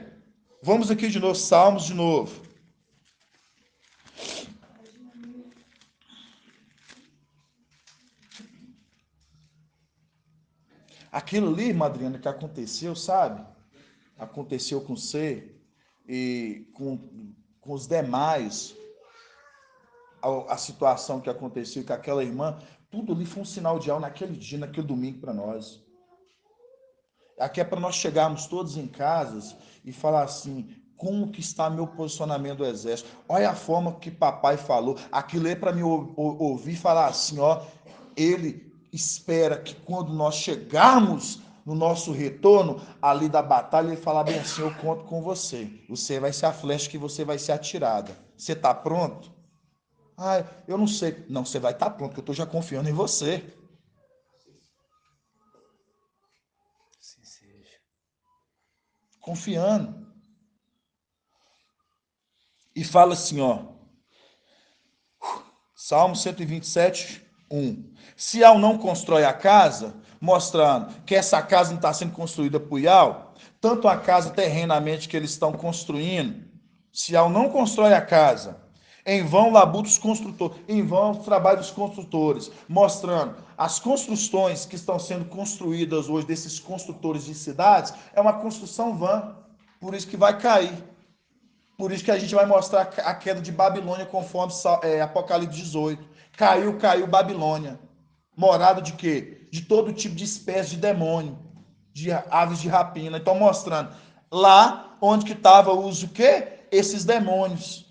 Vamos aqui de novo, Salmos de novo. Aquilo ali, irmã Adriana, que aconteceu, sabe? Aconteceu com você e com os demais. A situação que aconteceu com aquela irmã, tudo ali foi um sinal de Ial naquele dia, naquele domingo para nós. Aqui é para nós chegarmos todos em casas e falar assim, como que está meu posicionamento do exército? Olha a forma que papai falou. Aquilo é para me ouvir falar assim, ó, ele espera que quando nós chegarmos no nosso retorno ali da batalha, ele falar bem assim, eu conto com você. Você vai ser a flecha que você vai ser atirada. Você está pronto? Ah, eu não sei. Não, você vai estar pronto, porque eu estou já confiando em você. Assim seja. Confiando. E fala assim, ó. Salmo 127, 1. Se Ial não constrói a casa, mostrando que essa casa não está sendo construída por Ial, tanto a casa terrenamente que eles estão construindo, se Ial não constrói a casa, em vão labuta os construtores, em vão o trabalho dos construtores, mostrando as construções que estão sendo construídas hoje desses construtores de cidades, é uma construção vã, por isso que vai cair. Por isso que a gente vai mostrar a queda de Babilônia conforme Apocalipse 18. Caiu Babilônia. Morada de quê? De todo tipo de espécie de demônio, de aves de rapina. Então mostrando lá onde que estava o quê? Esses demônios.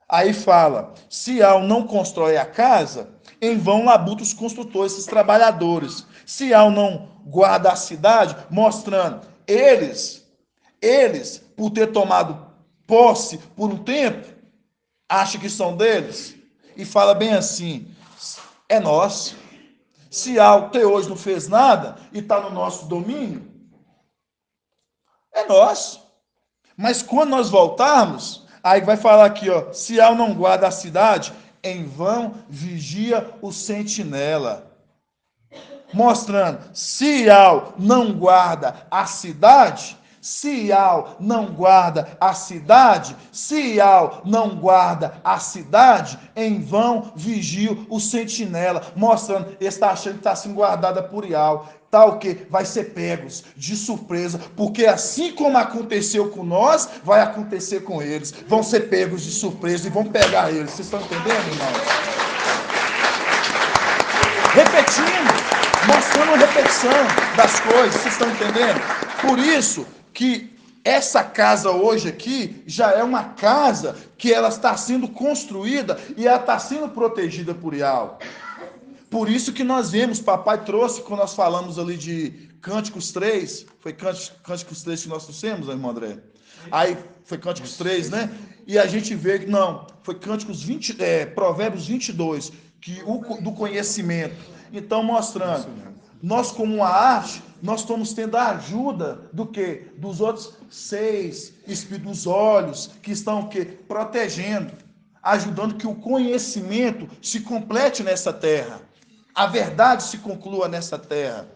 Aí fala, se Ial não constrói a casa, em vão labuta os construtores, esses trabalhadores. Se Ial não guarda a cidade, mostrando, eles, por ter tomado posse por um tempo, acham que são deles. E fala bem assim, é nosso. Se Ial até hoje não fez nada e está no nosso domínio, é nosso. Mas quando nós voltarmos, aí vai falar aqui, ó, se Ial não guarda a cidade, em vão vigia o sentinela. Mostrando, se Ial não guarda a cidade, se Ial não guarda a cidade, se Ial não guarda a cidade, em vão vigia o sentinela. Mostrando, ele está achando que está sendo guardada por Ial. tá o quê? Vai ser pegos de surpresa, porque assim como aconteceu com nós, vai acontecer com eles. Vão ser pegos de surpresa e vão pegar eles. Vocês estão entendendo, irmãos? Repetindo, mostrando uma repetição das coisas. Vocês estão entendendo? Por isso que essa casa hoje aqui já é uma casa que ela está sendo construída e ela está sendo protegida por Yahweh. Por isso que nós vemos, papai trouxe, quando nós falamos ali de Cânticos 3, foi Cânticos 3 que nós trouxemos, irmão André? Aí foi Cânticos 3, né? E a gente vê que, não, foi Cânticos 20, Provérbios 22, que do conhecimento. Então, mostrando, nós como uma arte, nós estamos tendo a ajuda do quê? Dos outros 6 espíritos, dos olhos, que estão o quê? Protegendo, ajudando que o conhecimento se complete nessa terra. A verdade se conclua nessa terra.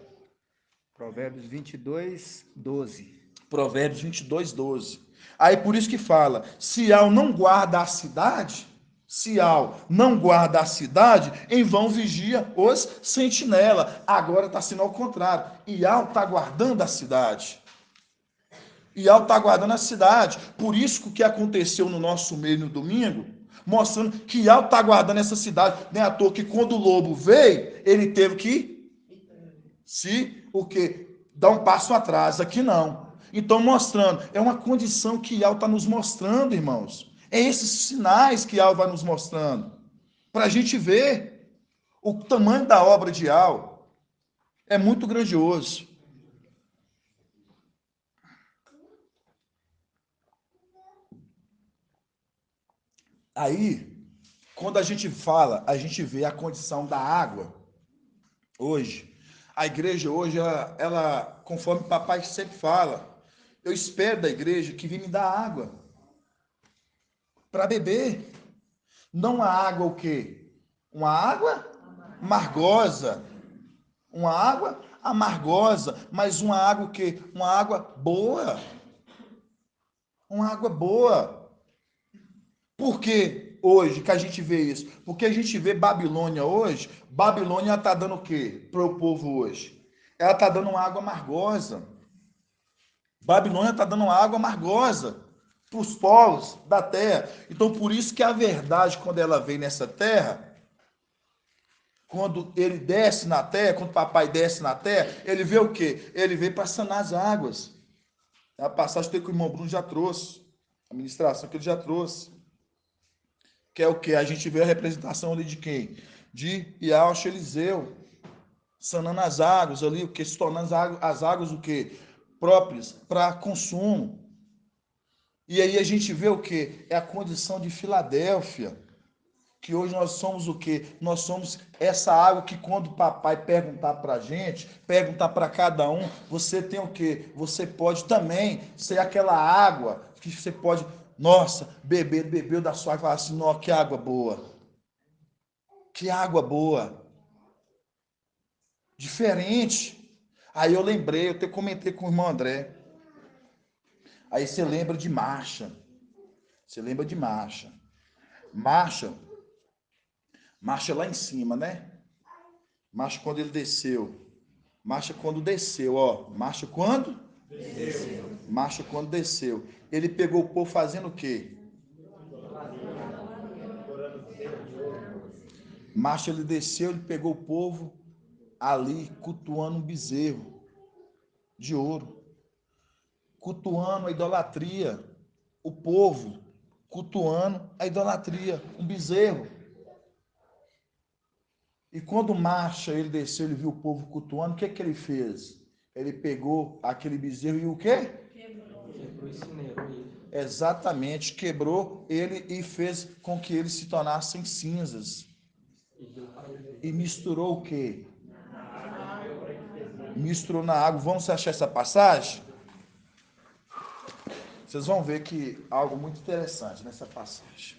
Provérbios 22, 12. Provérbios 22, 12. Aí por isso que fala, se Al não guarda a cidade, em vão vigia os sentinela. Agora está sendo ao contrário. Ial está guardando a cidade. Por isso que o que aconteceu no nosso meio no domingo, mostrando que Ial está guardando essa cidade. Nem à toa que quando o lobo veio, ele teve que dar um passo atrás. Aqui não. Então, mostrando, é uma condição que Ial está nos mostrando, irmãos. É esses sinais que Ial vai nos mostrando. Para a gente ver o tamanho da obra de Ial. É muito grandioso. Aí, quando a gente fala, a gente vê a condição da água. Hoje, a igreja hoje, ela conforme o papai sempre fala, eu espero da igreja que venha me dar água para beber. Não a água o quê? Uma água amargosa. Uma água amargosa, mas uma água o quê? Uma água boa. Uma água boa. Por que hoje que a gente vê isso? Porque a gente vê Babilônia hoje, Babilônia está dando o quê para o povo hoje? Ela está dando uma água amargosa. Babilônia está dando uma água amargosa para os povos da terra. Então, por isso que a verdade, quando ela vem nessa terra, quando ele desce na terra, quando o papai desce na terra, ele vê o quê? Ele vem para sanar as águas. A passagem que o irmão Bruno já trouxe, a ministração que ele já trouxe. Que é o que? A gente vê a representação ali de quem? De Yahshua Eliseu, sanando as águas ali, o que? Se tornando as águas o que? Próprias para consumo. E aí a gente vê o que? É a condição de Filadélfia, que hoje nós somos o que? Nós somos essa água que quando o papai perguntar para a gente, perguntar para cada um, você tem o que? Você pode também ser aquela água que você pode... Nossa, bebeu da sua água e falar assim, nossa, que água boa. Que água boa. Diferente. Aí eu lembrei, eu até comentei com o irmão André. Aí você lembra de Marcha. Marcha lá em cima, né? Marcha quando ele desceu. Marcha quando desceu, ó. Marcha quando? Desceu. Marcha quando desceu. Ele pegou o povo fazendo o quê? Marcha, ele desceu, ele pegou o povo ali cultuando um bezerro de ouro. Cultuando a idolatria. O povo cultuando a idolatria. Um bezerro. E quando Marcha, ele desceu, ele viu o povo cultuando, o que que ele fez? Ele pegou aquele bezerro e o quê? Quebrou e incinerou ele. Exatamente, quebrou ele e fez com que eles se tornassem cinzas. E misturou o quê? Misturou na água. Vamos achar essa passagem? Vocês vão ver que algo muito interessante nessa passagem.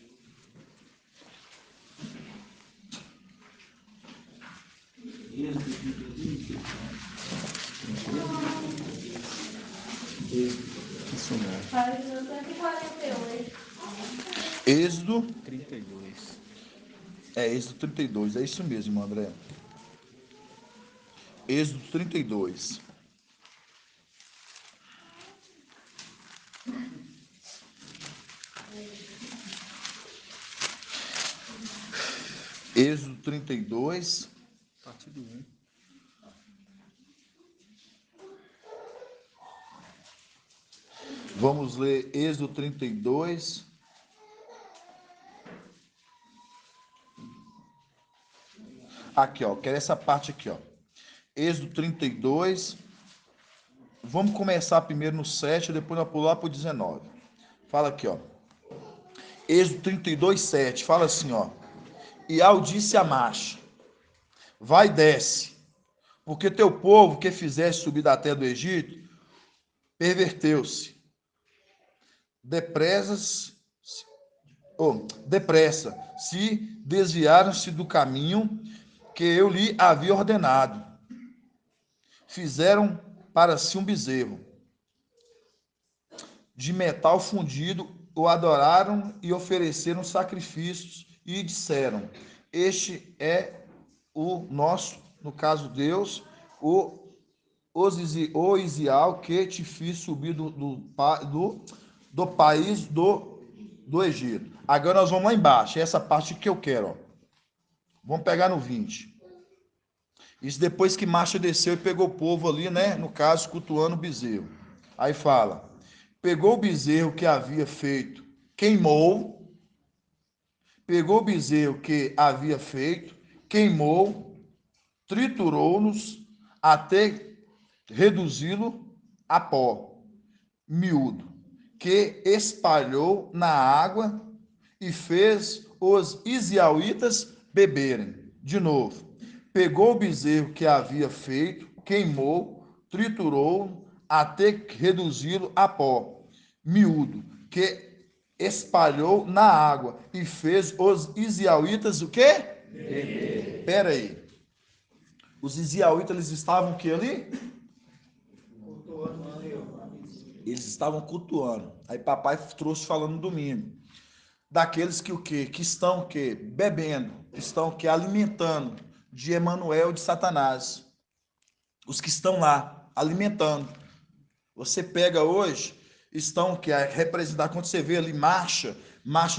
Isso mesmo. Êxodo 32. É, Êxodo 32. É isso mesmo, irmão André. Êxodo 32. Êxodo 32. A partir do 1. Vamos ler Êxodo 32. Aqui, ó, quero essa parte aqui, ó. Êxodo 32. Vamos começar primeiro no 7, depois nós pular para o 19. Fala aqui, ó. Êxodo 32, 7. Fala assim, ó. E Ao disse a Marcha: vai, desce, porque teu povo que fizeste subir da terra do Egito perverteu-se. Depressa, se desviaram-se do caminho que eu lhe havia ordenado. Fizeram para si um bezerro de metal fundido, o adoraram e ofereceram sacrifícios e disseram: este é o nosso, no caso Deus, o Isial que te fiz subir do país do Egito. Agora nós vamos lá embaixo, é essa parte que eu quero, ó. Vamos pegar no 20. Isso depois que Marcha desceu e pegou o povo ali, né? No caso, cultuando o bezerro. Aí fala: pegou o bezerro que havia feito, queimou. Pegou o bezerro que havia feito, queimou, triturou-nos até reduzi-lo a pó miúdo, que espalhou na água e fez os israelitas beberem. De novo, pegou o bezerro que havia feito, queimou, triturou até reduzi-lo a pó miúdo, que espalhou na água e fez os israelitas o quê? Beber. Pera aí. Os israelitas, eles estavam o que ali? Eles estavam cultuando. Aí papai trouxe falando no domingo. Daqueles que o quê? Que estão o quê? Bebendo. Estão o quê? Alimentando de Emanuel, de Satanás. Os que estão lá, alimentando. Você pega hoje, estão o quê? A representar, quando você vê ali Marcha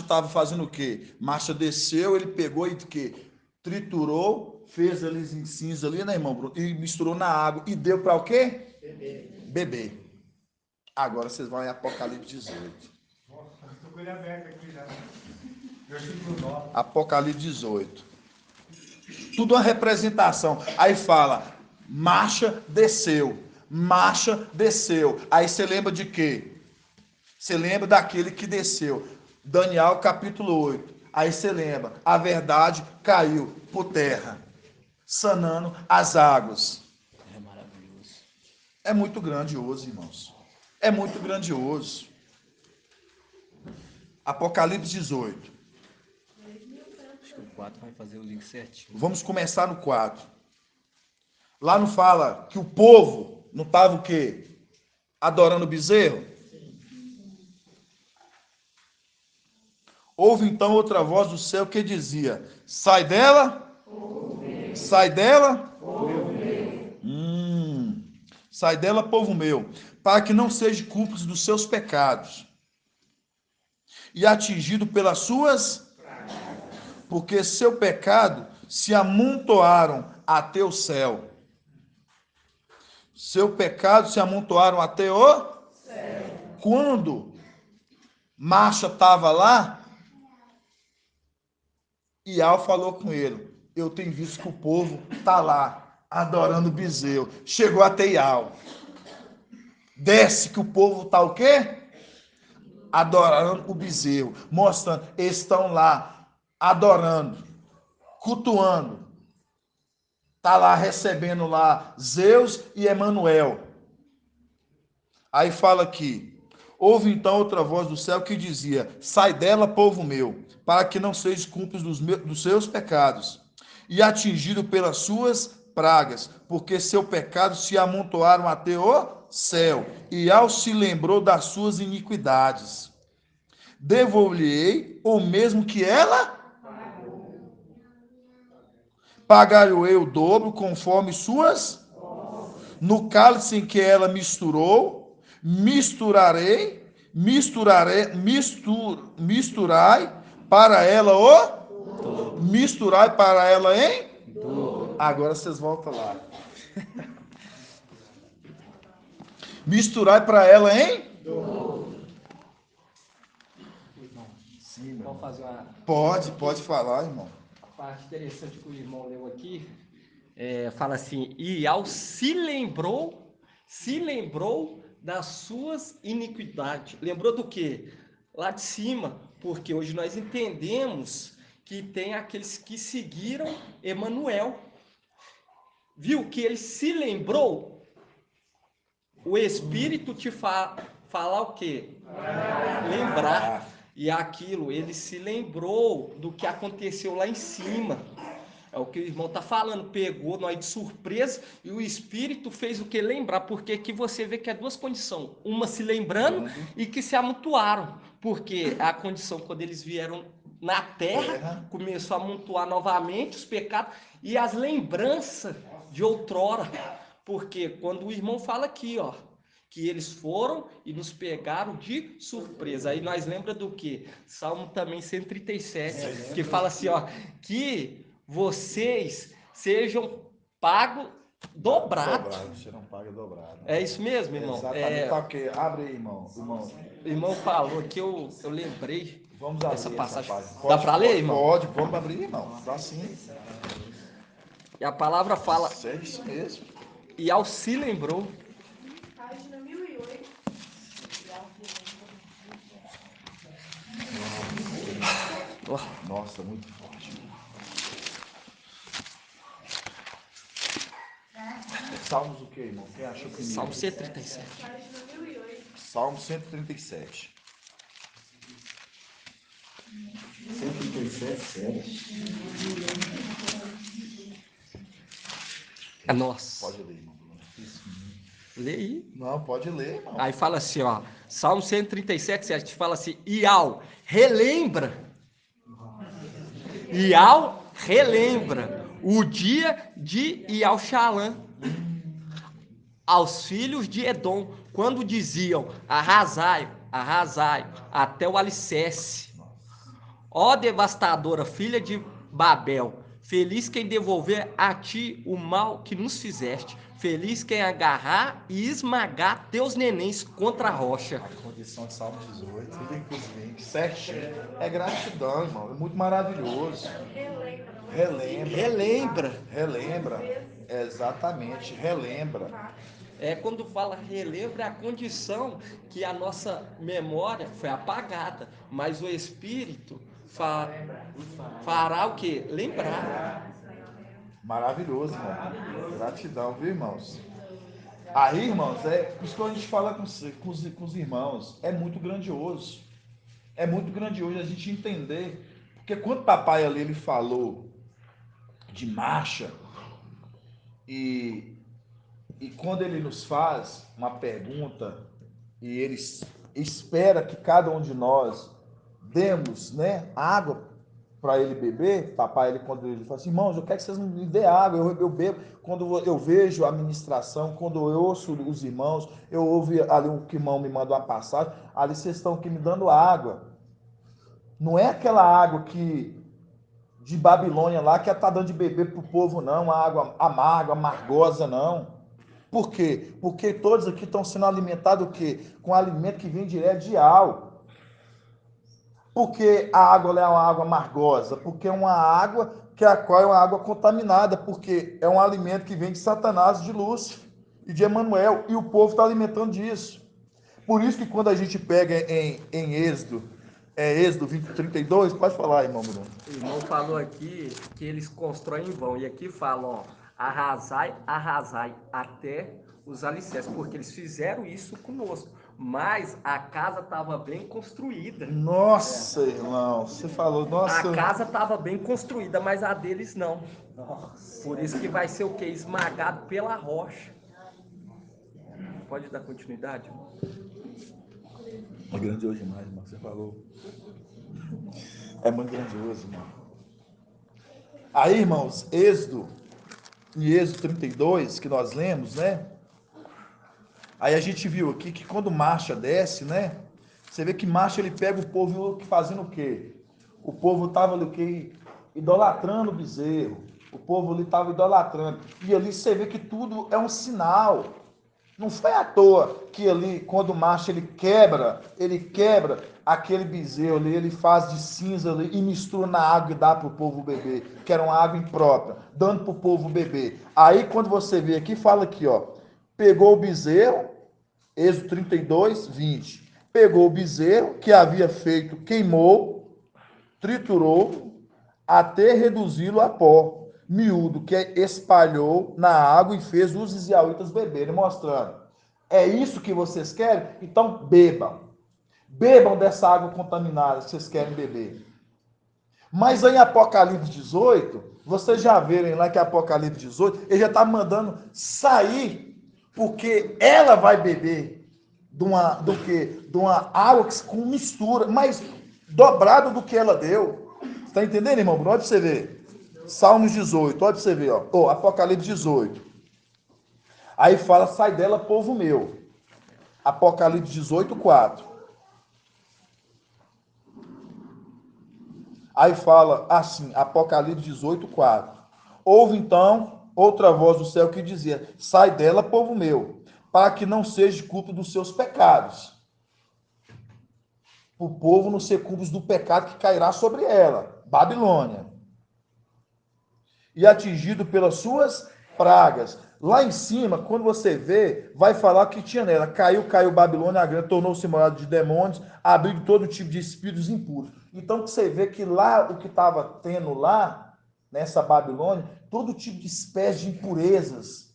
estava fazendo o quê? Marcha desceu, ele pegou e o quê? Triturou, fez ali em cinza ali, né, irmão Bruno? E misturou na água e deu para o quê? Beber. Agora vocês vão em Apocalipse 18. Estou com ele aberto aqui já. Versículo 9. Apocalipse 18. Tudo uma representação. Aí fala, Marcha desceu. Marcha desceu. Aí você lembra de quê? Você lembra daquele que desceu. Daniel capítulo 8. Aí você lembra, a verdade caiu por terra, sanando as águas. É maravilhoso. É muito grandioso, irmãos. É muito grandioso. Apocalipse 18. Acho que o 4 vai fazer o link certinho. Vamos começar no 4. Lá não fala que o povo não estava o quê? Adorando o bezerro? Houve então outra voz do céu que dizia: sai dela, sai dela, sai dela, povo meu, para que não seja cúmplice dos seus pecados e atingido pelas suas, porque seu pecado se amontoaram até o céu. Seu pecado se amontoaram até o céu. Quando Marcha estava lá, Ial falou com ele: eu tenho visto que o povo está lá adorando o bezerro. Chegou até Ial. Desce que o povo está o quê? Adorando o bezerro. Mostrando, eles estão lá adorando, cultuando. Está lá recebendo lá Zeus e Emanuel. Aí fala aqui: houve então outra voz do céu que dizia: sai dela, povo meu, para que não sejas cúmplice dos seus pecados e atingido pelas suas pragas, porque seu pecado se amontoaram até o céu, e Ao se lembrou das suas iniquidades. Devolver-lhe-ei o mesmo que ela pagar-lhe-ei o dobro conforme suas No cálice em que ela misturai para ela misturai para ela em? Agora vocês voltam lá. Misturai para ela em? Sim, meu. Vamos fazer uma... Pode falar, irmão. A parte interessante que o irmão leu aqui, fala assim, e ao se lembrou das suas iniquidades. Lembrou do quê? Lá de cima, porque hoje nós entendemos que tem aqueles que seguiram Emanuel. Viu que ele se lembrou? O Espírito te fala o quê? Lembrar. E aquilo, ele se lembrou do que aconteceu lá em cima. É o que o irmão está falando, pegou nós de surpresa e o Espírito fez o que? Lembrar, porque aqui você vê que é duas condições, uma se lembrando e que se amontoaram, porque a condição quando eles vieram na terra, começou a amontoar novamente os pecados e as lembranças de outrora, porque quando o irmão fala aqui, ó, que eles foram e nos pegaram de surpresa. Aí nós lembra do que? Salmo também 137, que fala assim, ó, que vocês sejam pagos dobrado. Serão pagos dobrado. É isso mesmo, irmão? Exatamente. Tá ok. Abre aí, irmão. O irmão falou que eu lembrei. Vamos abrir essa passagem. Dá para ler, irmão? Pode, vamos abrir, irmão. Dá sim. E a palavra fala... É isso mesmo. E ao se lembrou... Página 1008. Nossa, muito forte. Salmos o que, irmão? Quem achou primeiro? Salmo 137. Página 1008. Salmo 137. 137, sério? Nossa. Pode ler, irmão. Lê aí. Não, pode ler, irmão. Aí fala assim, ó, Salmo 137, 7, fala assim, Ial, relembra o dia de Ial-Shalã aos filhos de Edom, quando diziam, arrasai, até o alicerce. Ó devastadora filha de Babel, feliz quem devolver a ti o mal que nos fizeste. Feliz quem agarrar e esmagar teus nenéns contra a rocha. A condição de Salmo 18, Lucas 20, certinho. É gratidão, irmão. É muito maravilhoso. Relembra. Exatamente, relembra. Quando fala relembra, é a condição que a nossa memória foi apagada. Mas o Espírito fará o quê? Lembrar. Maravilhoso, irmão. Gratidão, viu, irmãos? Aí, irmãos, isso que a gente fala com os irmãos. É muito grandioso. É muito grandioso a gente entender. Porque quando papai ali ele falou de marcha, e quando ele nos faz uma pergunta, e ele espera que cada um de nós demos, né, água para ele beber, papai, quando ele fala assim, irmãos, eu quero que vocês me dêem água, eu bebo. Quando eu vejo a ministração, quando eu ouço os irmãos, eu ouvi ali o que o irmão me manda uma passagem, ali vocês estão aqui me dando água. Não é aquela água de Babilônia lá, que está dando de beber para o povo, não, uma água amarga, amargosa, não. Por quê? Porque todos aqui estão sendo alimentados o quê? Com alimento que vem direto de Al. Porque a água é uma água amargosa? Porque é uma água a qual é uma água contaminada, porque é um alimento que vem de Satanás, de Lúcifer e de Emanuel, e o povo está alimentando disso. Por isso que quando a gente pega em Êxodo, Êxodo 32, pode falar, irmão Bruno. O irmão falou aqui que eles constroem em vão, e aqui falam, ó, arrasai até os alicerces, porque eles fizeram isso conosco. Mas a casa estava bem construída. Nossa, irmão, você falou, nossa. A casa estava bem construída, mas a deles não. Nossa. Por isso que vai ser o quê? Esmagado pela rocha. Pode dar continuidade, irmão? É grandioso demais, irmão, você falou. É muito grandioso, irmão. Aí, irmãos, Êxodo 32, que nós lemos, né? Aí a gente viu aqui que quando marcha desce, né? Você vê que marcha ele pega o povo fazendo o quê? O povo estava ali o quê? Idolatrando o bezerro. O povo ali estava idolatrando. E ali você vê que tudo é um sinal. Não foi à toa que ali, quando marcha, ele quebra aquele bezerro ali, ele faz de cinza ali e mistura na água e dá para o povo beber, que era uma água imprópria, dando para o povo beber. Aí, quando você vê aqui, fala aqui, ó, pegou o bezerro, Êxodo 32, 20. Pegou o bezerro que havia feito, queimou, triturou, até reduzi-lo a pó, miúdo, que espalhou na água e fez os israelitas beberem, mostrando. É isso que vocês querem? Então bebam. Bebam dessa água contaminada que vocês querem beber. Mas aí em Apocalipse 18, vocês já verem lá que Apocalipse 18, ele já está mandando sair, porque ela vai beber de uma água com mistura, mais dobrado do que ela deu. Você está entendendo, irmão Bruno? Olha para você ver. Salmos 18, olha para você ver, ó. Apocalipse 18. Aí fala, sai dela, povo meu. Apocalipse 18, 4. Aí fala assim, Apocalipse 18, 4. Houve então outra voz do céu que dizia, sai dela, povo meu, para que não seja culpa dos seus pecados. O povo não ser cúmplice do pecado que cairá sobre ela, Babilônia. E atingido pelas suas pragas. Lá em cima, quando você vê, vai falar que tinha nela. Caiu Babilônia a grande, tornou-se morada de demônios, abriu todo tipo de espíritos impuros. Então você vê que lá, o que estava tendo lá, nessa Babilônia, todo tipo de espécie de impurezas,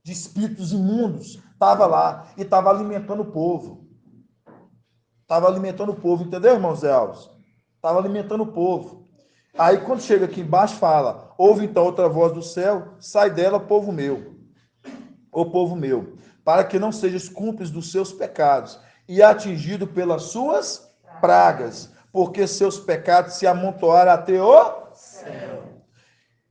de espíritos imundos, estava lá e estava alimentando o povo. Estava alimentando o povo, entendeu, irmãos Zé Alves? Estava alimentando o povo. Aí quando chega aqui embaixo fala, ouve então outra voz do céu, sai dela, povo meu, ô povo meu, para que não sejas cúmplice dos seus pecados e atingido pelas suas pragas, porque seus pecados se amontoaram até o céu.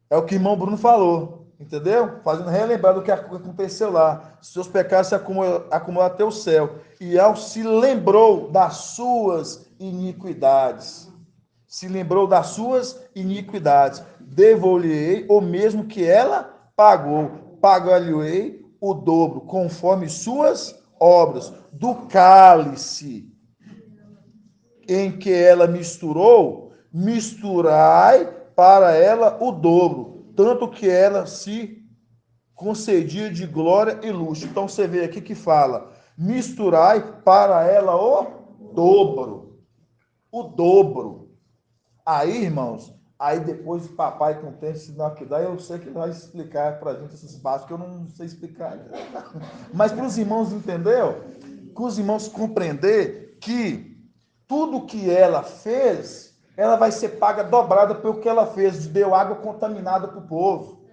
É o que o irmão Bruno falou, entendeu? Fazendo relembrar do que aconteceu lá. Seus pecados se acumularam até o céu. E ao se lembrou das suas iniquidades. Se lembrou das suas iniquidades. Devolverei o mesmo que ela pagou. Pagar-lhe-ei o dobro, conforme suas obras. Do cálice em que ela misturou, misturai para ela o dobro, tanto que ela se concedia de glória e luxo. Então você vê aqui que fala, misturai para ela o dobro. O dobro. Aí, irmãos, aí depois o papai com o tempo, se não que dá, eu sei que vai explicar para a gente esses passos que eu não sei explicar. Mas para os irmãos entendeu? Que os irmãos compreender que tudo que ela fez, ela vai ser paga dobrada pelo que ela fez, deu água contaminada para o povo.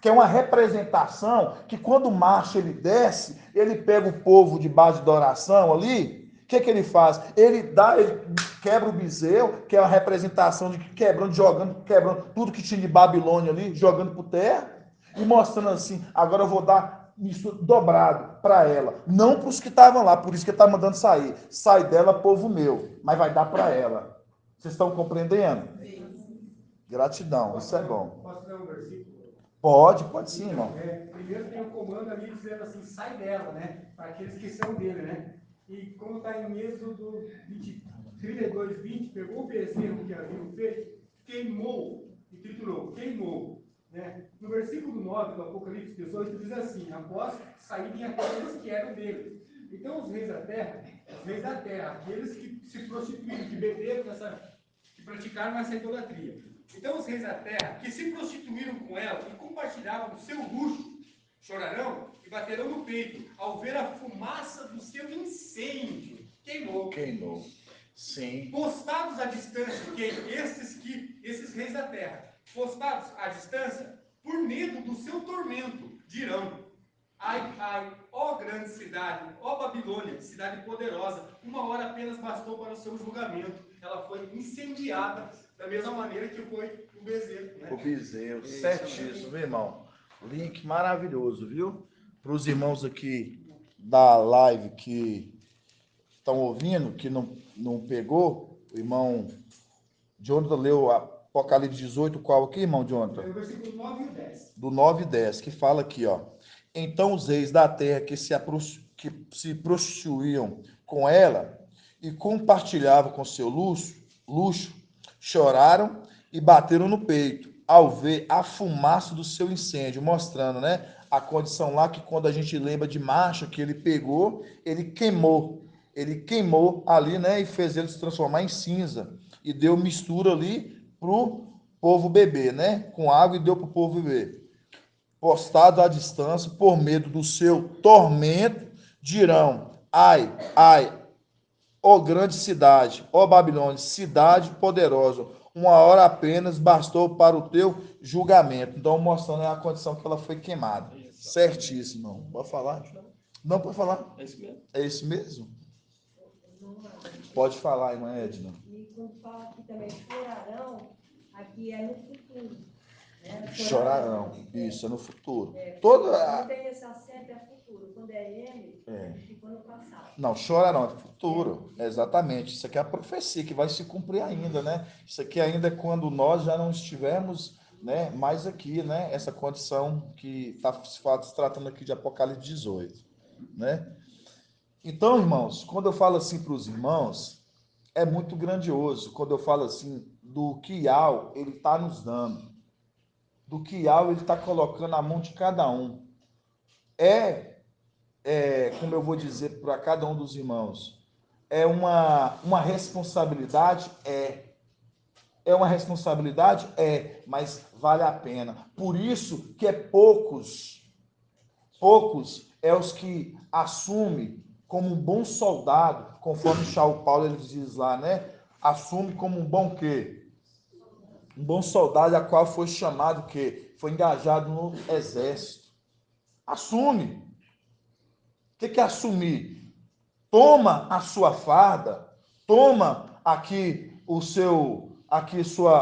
Que é uma representação que quando o macho ele desce, ele pega o povo debaixo da oração ali, o que ele faz? Ele quebra o bezerro, que é uma representação de quebrando, jogando, quebrando tudo que tinha de Babilônia ali, jogando por terra, e mostrando assim, agora eu vou dar isso dobrado para ela, não para os que estavam lá, por isso que ele está mandando sair. Sai dela, povo meu, mas vai dar para ela. Vocês estão compreendendo? Gratidão, isso é bom. Posso ler um versículo? Pode sim, irmão. Primeiro tem o comando ali dizendo assim, sai dela, né? Para aqueles que são dele, né? E como está em Êxodo 32, 20, pegou o bezerro que havia feito, queimou e triturou, queimou. Né? No versículo 9 do Apocalipse 18 diz assim, após saírem aqueles que eram dele. Então os reis da terra, aqueles que se prostituíram, que beberam que praticaram essa idolatria. Então os reis da terra, que se prostituíram com ela e compartilhavam o seu luxo, chorarão e baterão no peito ao ver a fumaça do seu incêndio. Queimou. Sim. Postados à distância, esses reis da terra, postados à distância, por medo do seu tormento, dirão, ai, ó grande cidade, ó Babilônia, cidade poderosa, uma hora apenas bastou para o seu julgamento. Ela foi incendiada da mesma maneira que foi o bezerro. Né? O bezerro, certíssimo, meu irmão. Link maravilhoso, viu? Para os irmãos aqui da live que estão ouvindo, que não pegou, o irmão Jonathan leu Apocalipse 18, qual aqui, irmão Jonathan? O versículo 9 e o 10. Do 9 e 10, que fala aqui, ó. Então os reis da terra que se prostituíam com ela e compartilhavam com seu luxo, choraram e bateram no peito ao ver a fumaça do seu incêndio, mostrando, né, a condição lá que quando a gente lembra de Marcha, que ele pegou, ele queimou ali, né, e fez ele se transformar em cinza e deu mistura ali pro povo beber, né, com água e deu pro povo beber. Postado à distância, por medo do seu tormento, dirão: ai, ai, ó grande cidade, ó Babilônia, cidade poderosa, uma hora apenas bastou para o teu julgamento. Então, mostrando a condição que ela foi queimada. Certíssimo, irmão. Pode falar? Não, pode falar. É isso mesmo. É isso mesmo? Pode falar, irmã Edna. E quando fala aqui também chorarão, aqui é no futuro. Né? Chorarão. Isso, é no futuro. Não tem esse acento, é futuro. Quando é ele, ficou no passado. Não, chorarão, é futuro. Exatamente. Isso aqui é a profecia que vai se cumprir ainda, né? Isso aqui ainda é quando nós já não estivermos, né, mais aqui, né? Essa condição que está se tratando aqui de Apocalipse 18, né? Então, irmãos, quando eu falo assim para os irmãos, é muito grandioso. Quando eu falo assim do que ele está nos dando, do que ele está colocando na mão de cada um. Como eu vou dizer para cada um dos irmãos, é uma responsabilidade? É uma responsabilidade? Mas vale a pena. Por isso que poucos é os que assumem como um bom soldado, conforme Paulo Paulo ele diz lá, né? Assume como um bom quê? Um bom soldado a qual foi chamado que foi engajado no exército. Assume. O que é assumir? Toma a sua farda, toma aqui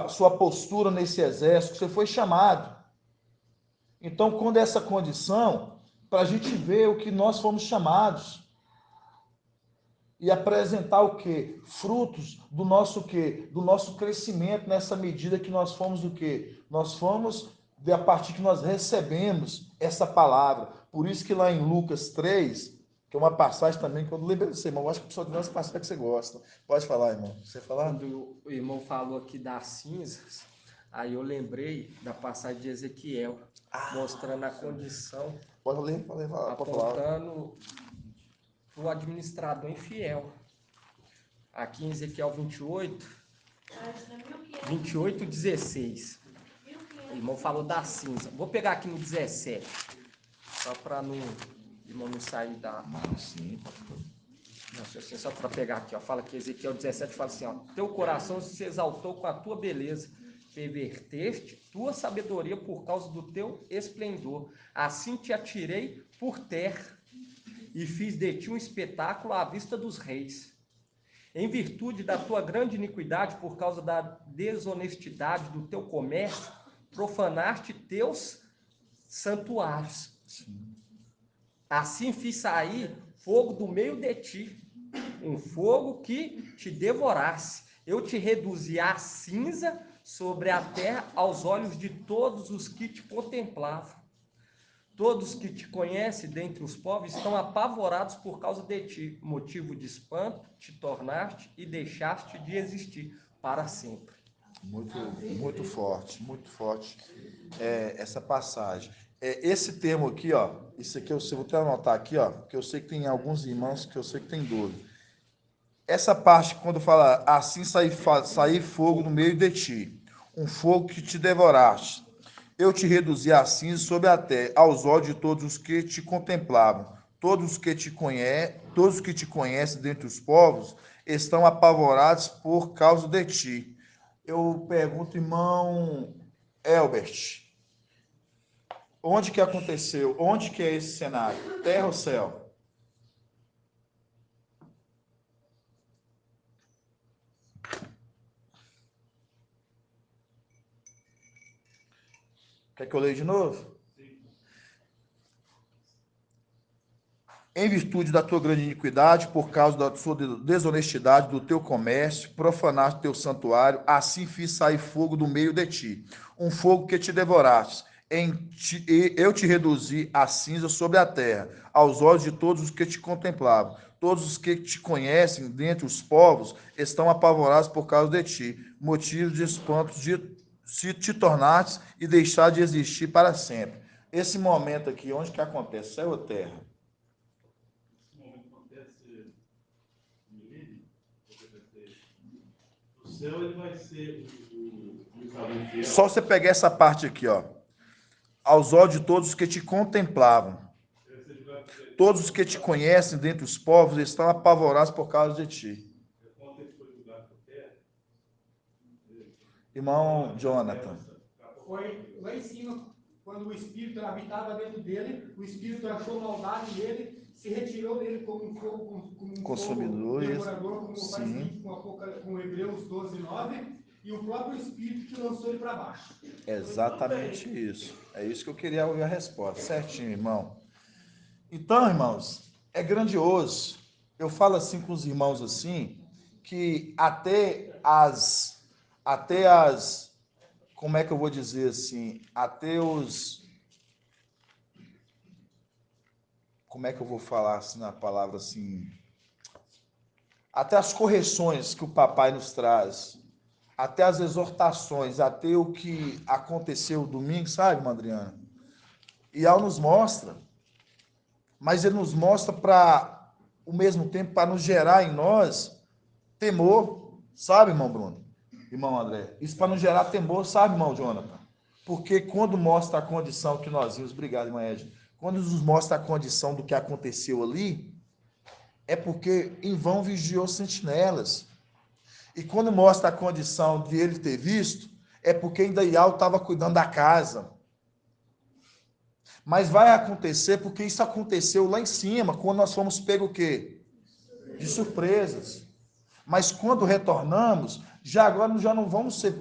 sua postura nesse exército, que você foi chamado. Então, quando essa condição, para a gente ver o que nós fomos chamados e apresentar o quê? Frutos do nosso quê? Do nosso crescimento nessa medida que nós fomos o quê? Nós fomos a partir que nós recebemos essa palavra. Por isso que lá em Lucas 3, que é uma passagem também que eu lembrei de você, irmão. Eu acho que só de umas passagens que você gosta. Pode falar, irmão. Você falar? Quando o irmão falou aqui das cinzas, aí eu lembrei da passagem de Ezequiel, mostrando a condição, Pode ler, pode falar. apontando o administrador infiel. Aqui em Ezequiel 28, 16. O irmão falou da cinza. Vou pegar aqui no 17, só para o irmão não sair da... Sim, Não, só para pegar aqui, ó. Fala que Ezequiel 17 fala assim, ó: teu coração se exaltou com a tua beleza, perverteste tua sabedoria por causa do teu esplendor. Assim te atirei por terra e fiz de ti um espetáculo à vista dos reis. Em virtude da tua grande iniquidade, por causa da desonestidade do teu comércio, profanaste teus santuários. Assim fiz sair fogo do meio de ti, um fogo que te devorasse. Eu te reduzi a cinza sobre a terra aos olhos de todos os que te contemplavam. Todos que te conhecem dentre os povos estão apavorados por causa de ti. Motivo de espanto te tornaste e deixaste de existir para sempre. Muito forte, muito forte essa passagem. Esse termo aqui, ó, isso aqui eu vou até anotar aqui, ó, que eu sei que tem alguns irmãos que eu sei que tem dúvida. Essa parte, quando fala assim sair fogo no meio de ti, um fogo que te devoraste. Eu te reduzi a cinza sobre a terra, aos olhos de todos os que te contemplavam. Todos os que te conhecem dentre os povos estão apavorados por causa de ti. Eu pergunto, irmão Elbert, onde que aconteceu? Onde que é esse cenário? Terra ou céu? Quer que eu leia de novo? em virtude da tua grande iniquidade, por causa da sua desonestidade do teu comércio, profanaste teu santuário, assim fiz sair fogo do meio de ti, um fogo que te devoraste. Eu te reduzi a cinza sobre a terra, aos olhos de todos os que te contemplavam. Todos os que te conhecem dentre os povos estão apavorados por causa de ti, motivo de espanto de se te tornaste e deixar de existir para sempre. Esse momento aqui, onde que acontece? Céu ou terra? O céu ele vai ser o Só você pegar essa parte aqui, ó. Aos olhos de todos os que te contemplavam. Todos os que te conhecem dentre os povos estão apavorados por causa de ti. Irmão Jonathan. Foi lá em cima, quando o Espírito habitava dentro dele, o Espírito achou maldade nele, se retirou dele como um fogo, como um Consumidor, fogo devorador, como sim. faz link com Hebreus 12:9, e o próprio Espírito que lançou ele para baixo. Exatamente isso. É isso que eu queria ouvir a resposta. Certinho, irmão. Então, irmãos, é grandioso. Eu falo assim com os irmãos assim, que até as, como é que eu vou dizer assim, como é que eu vou falar assim na palavra assim, até as correções que o papai nos traz, até as exortações, até o que aconteceu domingo, sabe, irmã Adriana? E Al nos mostra, mas ele nos mostra para, ao mesmo tempo, para nos gerar em nós temor, sabe, irmão Bruno? Irmão André, isso para nos gerar temor, sabe, irmão Jonathan? Porque quando mostra a condição que nós vimos, obrigado, irmã Edna, quando nos mostra a condição do que aconteceu ali, é porque em vão vigiou sentinelas. E quando mostra a condição de ele ter visto, é porque ainda Ial estava cuidando da casa. Mas vai acontecer porque isso aconteceu lá em cima, quando nós fomos pegos o quê? De surpresas. Mas quando retornamos, agora já não vamos ser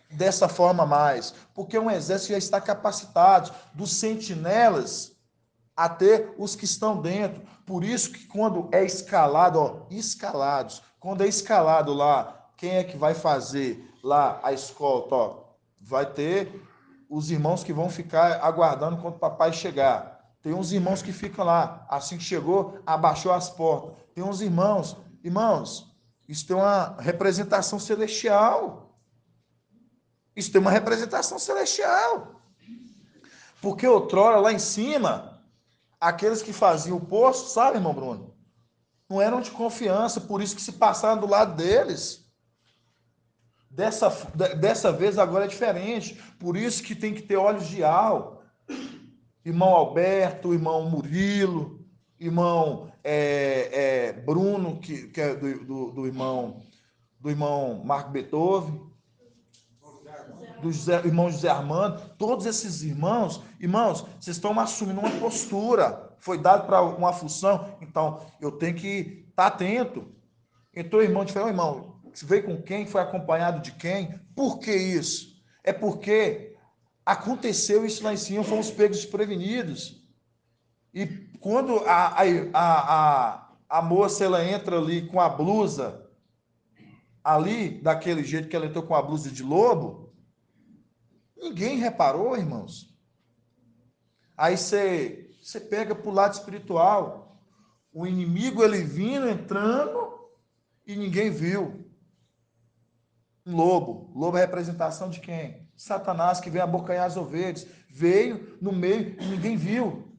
dessa forma mais, porque um exército já está capacitado, dos sentinelas até os que estão dentro. Por isso que quando é escalado, ó, escalados, quando é escalado lá, quem é que vai fazer lá a escolta? Ó, vai ter os irmãos que vão ficar aguardando quando o papai chegar. Tem uns irmãos que ficam lá, assim que chegou, abaixou as portas. Tem uns irmãos, isso tem uma representação celestial. Isso tem uma representação celestial. Porque outrora, lá em cima, aqueles que faziam o poço, sabe, irmão Bruno? Não eram de confiança, por isso que se passaram do lado deles. Dessa vez agora é diferente. Por isso que tem que ter olhos de Al. Irmão Alberto, irmão Murilo, irmão Bruno, que é do irmão Marco Beethoven, do irmão José Armando, todos esses irmãos, vocês estão assumindo uma postura, foi dado para uma função, então eu tenho que estar atento. Então o irmão te falou, irmão, você veio com quem? Foi acompanhado de quem? Por que isso? É porque aconteceu isso lá em cima, fomos pegos desprevenidos. E quando a moça ela entra ali com a blusa, ali, daquele jeito que ela entrou com a blusa de lobo, ninguém reparou, irmãos. Aí você pega para o lado espiritual, o inimigo ele vindo, entrando, e ninguém viu. Um lobo. Lobo é representação de quem? Satanás, que veio abocanhar as ovelhas. Veio no meio e ninguém viu.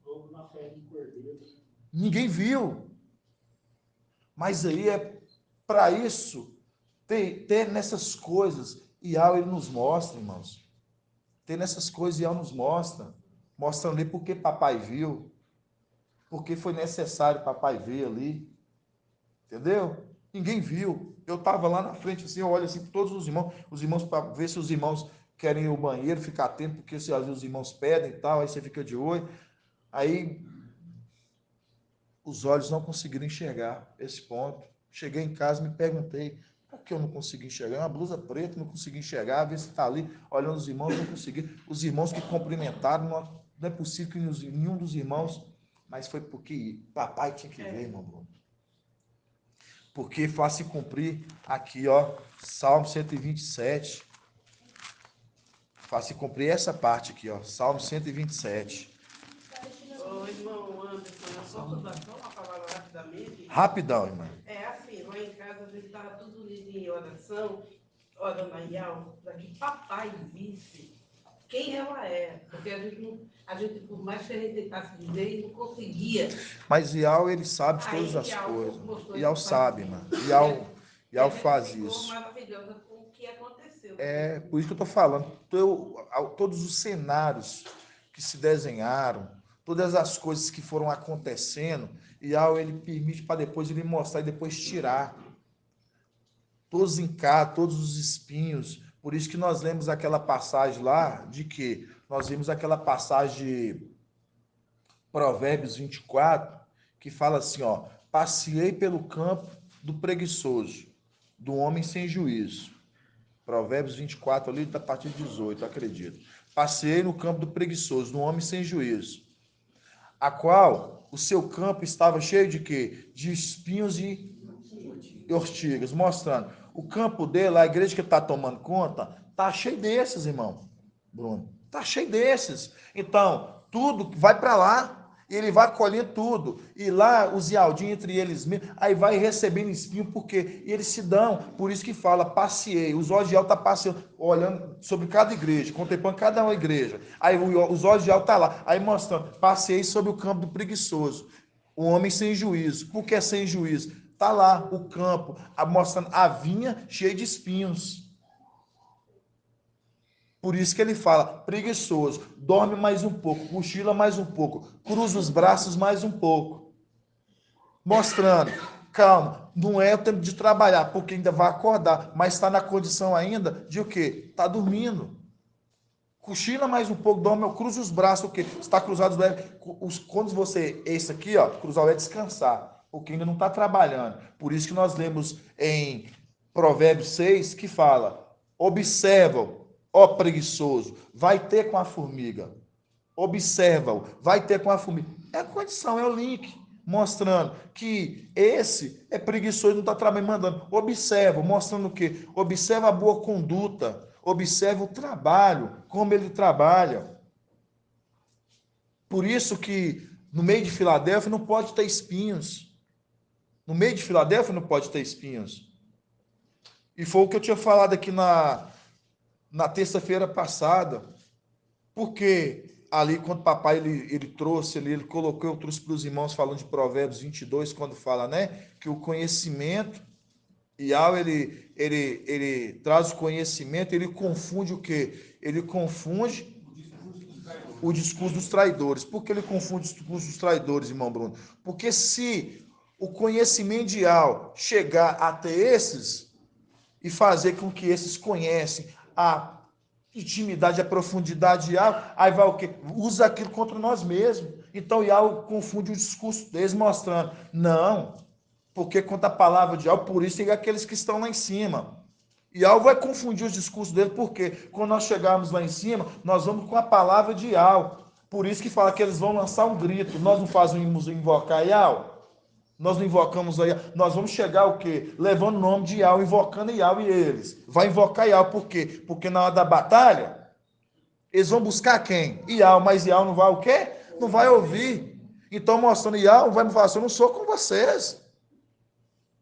Lobo na pele de cordeiro. Ninguém viu. Mas aí é para isso, ter nessas coisas, Ial ele nos mostra, irmãos. Ter nessas coisas, Ial nos mostra. Mostrando ali porque papai viu. Porque foi necessário papai ver ali. Entendeu? Ninguém viu. Eu estava lá na frente, assim, eu olho assim para todos os irmãos para ver se os irmãos querem ir ao banheiro, ficar atento, porque se às vezes os irmãos pedem e tal, aí você fica de olho. Aí os olhos não conseguiram enxergar esse ponto. Cheguei em casa e me perguntei, por que eu não consegui enxergar? Uma blusa preta, não consegui enxergar, ver se está ali, olhando os irmãos, não consegui. Os irmãos que cumprimentaram, não é possível que nenhum dos irmãos Mas foi porque papai tinha que ver, irmão Bruno. Porque faz se cumprir aqui, ó, Salmo 127. Faz se cumprir essa parte aqui, ó, Salmo 127. Ô, irmão Anderson, eu posso dar só uma palavra rapidamente? Rapidão, irmão. É assim, lá em casa a gente estava tudo unido em oração, orando a Yau, para que papai visse quem ela é. Porque a gente, por mais que a gente tentasse dizer, não conseguia. Mas Iau, ele sabe de todas as coisas. Iau sabe, mano. Iau faz isso. Maravilhosa com o que aconteceu. É, por isso que eu tô falando. Todos os cenários que se desenharam, todas as coisas que foram acontecendo, Iau, ele permite para depois ele mostrar e depois tirar. Todos os encados, todos os espinhos. Por isso que nós lemos aquela passagem lá, de que nós vimos aquela passagem de Provérbios 24, que fala assim, ó, passei pelo campo do preguiçoso, do homem sem juízo. Provérbios 24, ali, a partir de 18, acredito. Passei no campo do preguiçoso, do homem sem juízo, a qual o seu campo estava cheio de quê? De espinhos e ortigas, mostrando. O campo dele, a igreja que está tomando conta, está cheio desses, irmão Bruno. Está cheio desses. Então, tudo vai para lá. E ele vai colher tudo. E lá, os ialdinhos entre eles mesmos, aí vai recebendo espinho, porque eles se dão. Por isso que fala, passeei. Os olhos de Iau estão passeando, olhando sobre cada igreja, contemplando cada uma igreja. Aí os olhos de Iau estão lá. Aí mostrando, passeei sobre o campo do preguiçoso. O homem sem juízo. Por que sem juízo? Está lá o campo, mostrando a vinha cheia de espinhos. Por isso que ele fala, preguiçoso, dorme mais um pouco, cochila mais um pouco, cruza os braços mais um pouco. Mostrando, calma, não é o tempo de trabalhar, porque ainda vai acordar, mas está na condição ainda de o quê? Está dormindo. Cochila mais um pouco, dorme, cruza os braços, o quê? Está cruzado os braços. Quando você, esse aqui, ó, cruzar é descansar, porque ainda não está trabalhando. Por isso que nós lemos em Provérbios 6, que fala, observa-o, ó preguiçoso, vai ter com a formiga. Observa-o, vai ter com a formiga. É a condição, é o link, mostrando que esse é preguiçoso, não está trabalhando, mandando. Observa, mostrando o quê? Observa a boa conduta, observa o trabalho, como ele trabalha. Por isso que no meio de Filadélfia não pode ter espinhos. No meio de Filadélfia não pode ter espinhos. E foi o que eu tinha falado aqui na terça-feira passada, porque ali quando papai ele trouxe, ele colocou, eu trouxe para os irmãos falando de Provérbios 22, quando fala, né, que o conhecimento, Iau, ele traz o conhecimento, ele confunde o quê? Ele confunde o discurso dos traidores. Por que ele confunde o discurso dos traidores, irmão Bruno? Porque se o conhecimento de Iau chegar até esses e fazer com que esses conhecem a intimidade, a profundidade de Iau, aí vai o quê? Usa aquilo contra nós mesmos. Então Iau confunde o discurso deles, mostrando, não, porque conta a palavra de Iau, por isso tem aqueles que estão lá em cima. Iau vai confundir os discursos dele, porque quando nós chegarmos lá em cima, nós vamos com a palavra de Iau. Por isso que fala que eles vão lançar um grito. Nós não fazemos invocar Iau? Nós não invocamos aí, nós vamos chegar o quê? Levando o nome de Iau, invocando Iau e eles. Vai invocar Iau, por quê? Porque na hora da batalha, eles vão buscar quem? Iau, mas Iau não vai o quê? Não vai ouvir. Então, mostrando Iau, vai me falar assim, eu não sou com vocês.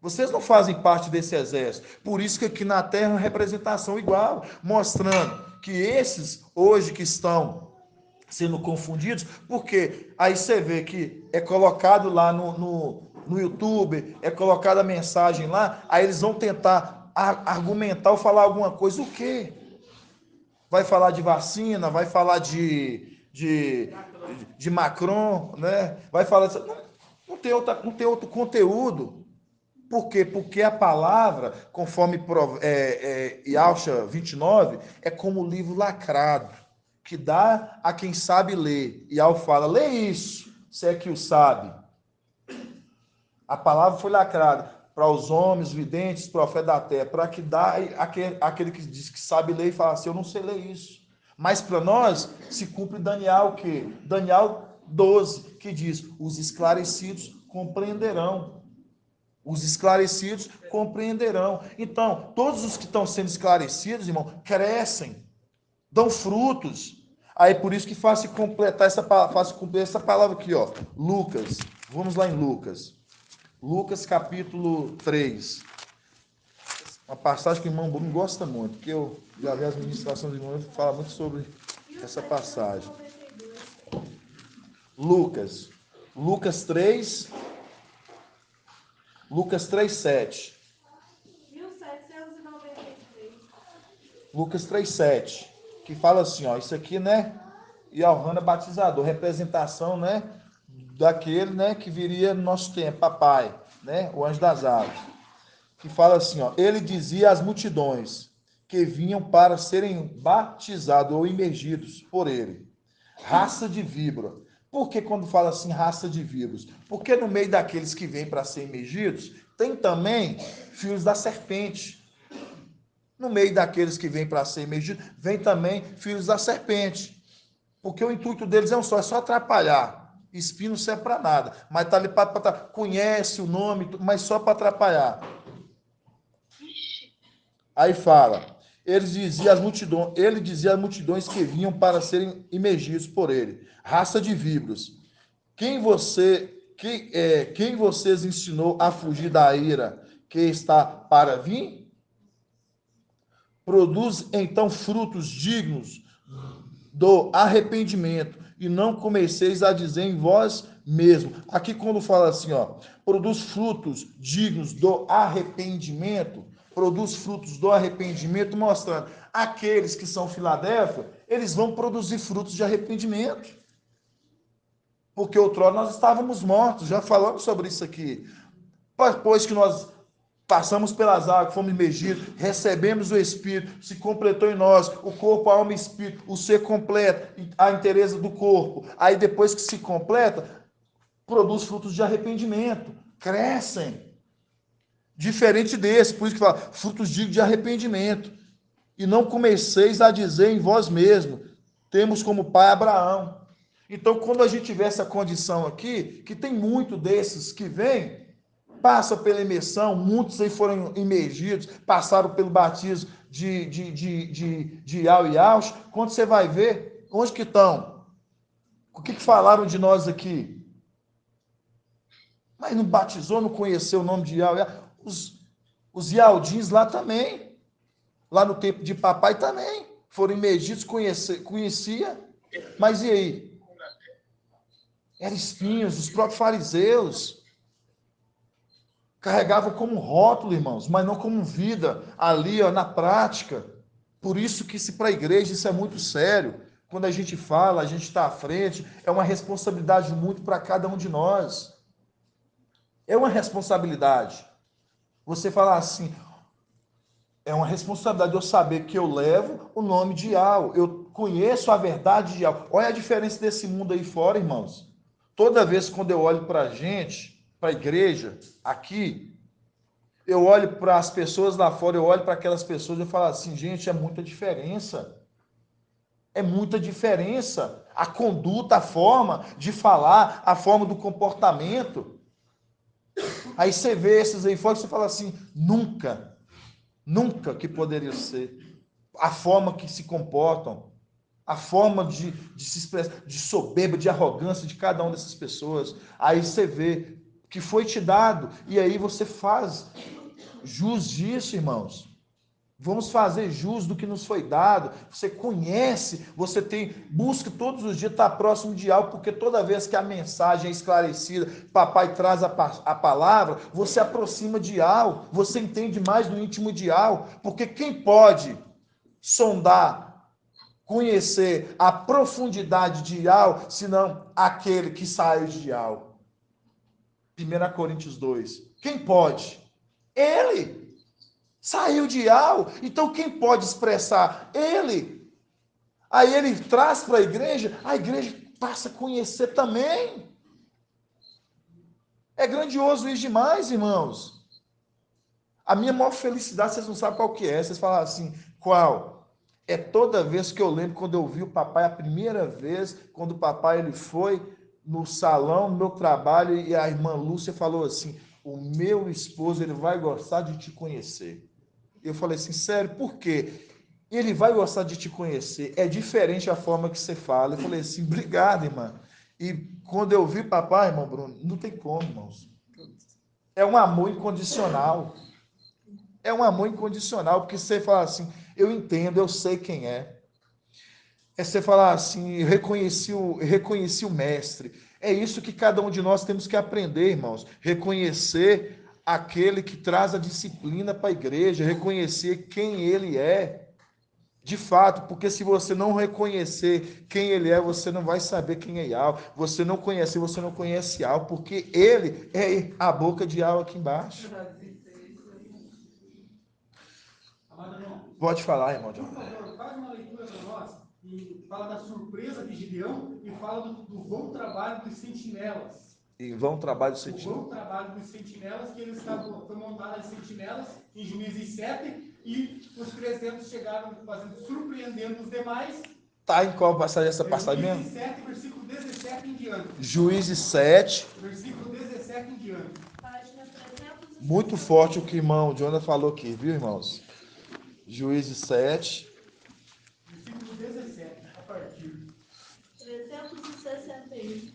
Vocês não fazem parte desse exército. Por isso que aqui na terra é uma representação igual, mostrando que esses hoje que estão sendo confundidos, porque aí você vê que é colocado lá no YouTube, é colocada a mensagem lá, aí eles vão tentar argumentar ou falar alguma coisa. O quê? Vai falar de vacina, vai falar de Macron, né? Vai falar... Não tem outro conteúdo. Por quê? Porque a palavra, conforme Yaucha 29, é como o livro lacrado, que dá a quem sabe ler. E Iau fala, lê isso, se é que o sabe. A palavra foi lacrada para os homens, videntes, profetas da terra, para que dá aquele que diz que sabe ler e fala assim, eu não sei ler isso. Mas para nós se cumpre Daniel, que Daniel 12, que diz: os esclarecidos compreenderão. Os esclarecidos compreenderão. Então, todos os que estão sendo esclarecidos, irmão, crescem, dão frutos. Aí por isso que faço completar faço cumprir essa palavra aqui, ó. Lucas. Vamos lá em Lucas. Lucas capítulo 3. Uma passagem que o irmão Bruno gosta muito, porque eu já vi as ministrações do irmão, fala muito sobre essa passagem. Lucas 3, 7. 1793. Lucas 3, 7. Que fala assim, ó, isso aqui, né? Yohana batizador, representação, né? Daquele, né? Que viria no nosso tempo, papai, né? O anjo das águas. Que fala assim, ó, ele dizia às multidões que vinham para serem batizados ou imergidos por ele. Raça de víbora. Por que quando fala assim, raça de víboras? Porque no meio daqueles que vêm para ser imergidos, tem também filhos da serpente. No meio daqueles que vêm para ser imergidos, vem também filhos da serpente. Porque o intuito deles é só atrapalhar. Espinho não serve para nada. Mas está ali para conhece o nome, mas só para atrapalhar. Aí fala, ele dizia às multidões que vinham para serem imergidos por ele. Raça de víboras. Quem vocês ensinou a fugir da ira que está para vir? Produz então frutos dignos do arrependimento e não comeceis a dizer em vós mesmo. Aqui quando fala assim, ó, produz frutos dignos do arrependimento, mostrando aqueles que são Filadélfia, eles vão produzir frutos de arrependimento. Porque outrora nós estávamos mortos, já falamos sobre isso aqui. Depois que nós passamos pelas águas, fomos imergidos, recebemos o Espírito, se completou em nós, o corpo, a alma e o Espírito, o ser completo, a inteireza do corpo. Aí depois que se completa, produz frutos de arrependimento, crescem. Diferente desse, por isso que fala, frutos dignos de arrependimento. E não comeceis a dizer em vós mesmos, temos como pai Abraão. Então, quando a gente tiver essa condição aqui, que tem muito desses que vêm, passa pela imersão, muitos aí foram imergidos, passaram pelo batismo de Iau e Aus. Quando você vai ver, onde que estão? O que falaram de nós aqui? Mas não batizou, não conheceu o nome de Iau e Aus. Os Ialdins lá também, lá no tempo de papai também, foram imergidos, conhecia, mas e aí? Eram espinhos, os próprios fariseus carregavam como rótulo, irmãos, mas não como vida, ali, ó, na prática. Por isso que para a igreja isso é muito sério. Quando a gente fala, a gente está à frente, é uma responsabilidade muito para cada um de nós. É uma responsabilidade. Você falar assim, é uma responsabilidade eu saber que eu levo o nome de Iau, eu conheço a verdade de Iau. Olha a diferença desse mundo aí fora, irmãos. Toda vez quando eu olho para a gente, para a igreja, aqui, eu olho para as pessoas lá fora, eu olho para aquelas pessoas e eu falo assim, gente, é muita diferença. É muita diferença. A conduta, a forma de falar, a forma do comportamento. Aí você vê esses aí fora e você fala assim, nunca que poderia ser. A forma que se comportam, a forma de se expressar, de soberba, de arrogância de cada uma dessas pessoas. Aí você vê que foi te dado, e aí você faz jus disso, irmãos. Vamos fazer jus do que nos foi dado. Você conhece, busca todos os dias estar próximo de algo, porque toda vez que a mensagem é esclarecida, papai traz a palavra, você aproxima de algo, você entende mais do íntimo de algo, porque quem pode sondar, conhecer a profundidade de algo, senão aquele que saiu de algo. 1 Coríntios 2. Quem pode? Ele. Saiu de algo, então quem pode expressar? Ele. Aí ele traz para a igreja passa a conhecer também. É grandioso isso demais, irmãos. A minha maior felicidade, vocês não sabem qual que é. Vocês falam assim, qual? É toda vez que eu lembro quando eu vi o papai, a primeira vez, quando o papai ele foi no salão, no meu trabalho, e a irmã Lúcia falou assim, o meu esposo, ele vai gostar de te conhecer. Eu falei assim, sério, por quê? Ele vai gostar de te conhecer, é diferente a forma que você fala. Eu falei assim, obrigado, irmã. E quando eu vi papai, irmão Bruno, não tem como, irmãos. É um amor incondicional. É um amor incondicional, porque você fala assim, eu entendo, eu sei quem é. É você falar assim, eu reconheci o mestre. É isso que cada um de nós temos que aprender, irmãos. Reconhecer aquele que traz a disciplina para a igreja, reconhecer quem ele é. De fato, porque se você não reconhecer quem ele é, você não vai saber quem é Yahweh. Você não conhece Yahweh, porque ele é a boca de Yahweh aqui embaixo. Pode falar, irmão. Por favor, faz uma leitura para nós e fala da surpresa de Gideão e fala do bom trabalho dos sentinelas. E vão trabalho dos sentinelas. O bom trabalho dos sentinelas, que eles foi montado as sentinelas em Juízes 7 e os 300 chegaram surpreendendo os demais. Tá em qual passagem essa passagem mesmo? Juízes 7, versículo 17 em diante. Juízes 7. Versículo 17 em diante. Muito forte o que o irmão Jonah falou aqui, viu, irmãos? Juízes 7. Versículo 17, a partir. 361.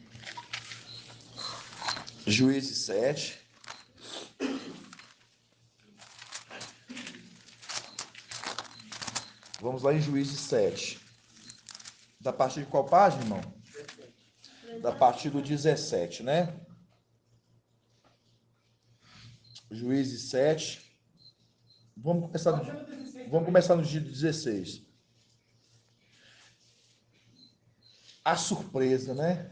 Juízes 7. Vamos lá em Juízes 7. Da partir de qual página, irmão? Da partir do 17, né? Juízes 7. Vamos começar no dia 16. A surpresa, né?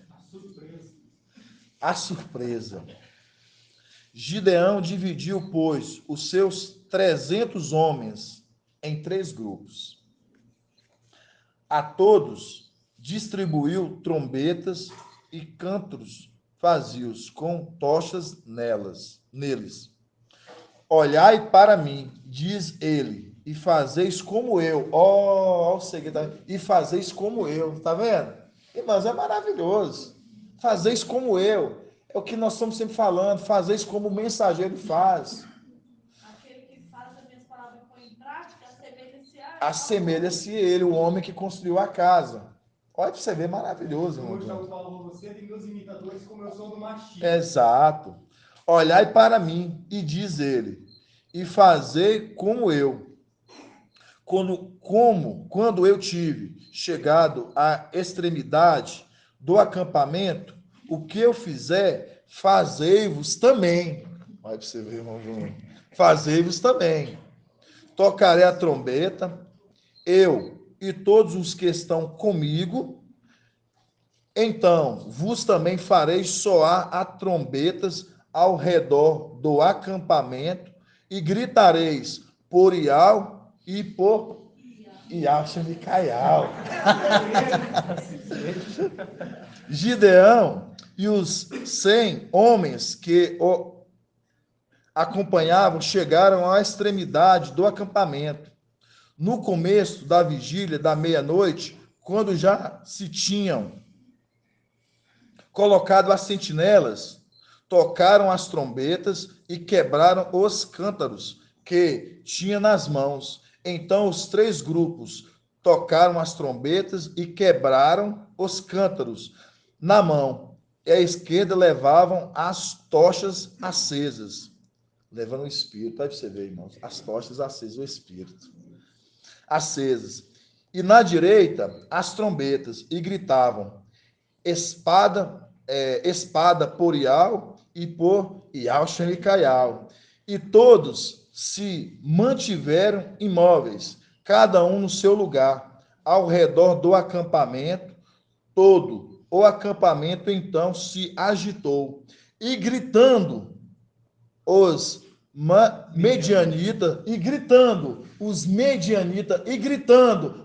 A surpresa. Gideão dividiu, pois, os seus 300 homens em 3 grupos. A todos distribuiu trombetas e cântaros vazios com tochas neles. Olhai para mim, diz ele, e fazeis como eu. Ó, o segredo. E fazeis como eu. Tá vendo? Irmãos, é maravilhoso. Fazeis como eu. É o que nós estamos sempre falando. Fazeis como o mensageiro faz. Aquele que faz as minhas palavras põe em prática, assemelha-se ele, o homem que construiu a casa. Olha para você ver, maravilhoso, irmão. Hoje eu falo com você, tem meus imitadores como eu sou do Mashiach. Exato. Olhai para mim, e diz ele, e fazei como eu. Quando eu tive chegado à extremidade do acampamento, o que eu fizer, fazei-vos também. Olha para você ver, irmão João. Fazei-vos também. Tocarei a trombeta, eu e todos os que estão comigo. Então vos também farei soar a trombetas ao redor do acampamento, e gritareis por Ial e por Ial-Shemicaial. Gideão e os 100 homens que o acompanhavam chegaram à extremidade do acampamento. No começo da vigília da meia-noite, quando já se tinham colocado as sentinelas, tocaram as trombetas e quebraram os cântaros que tinha nas mãos. Então os 3 grupos tocaram as trombetas e quebraram os cântaros na mão. E à esquerda levavam as tochas acesas. Levando o Espírito. Olha para você ver, irmãos. As tochas acesas, o Espírito. Acesas. E na direita, as trombetas. E gritavam, espada por Ial e por Ial-Shemicaial. E todos se mantiveram imóveis, cada um no seu lugar, ao redor do acampamento. Todo o acampamento então se agitou, e gritando os medianitas,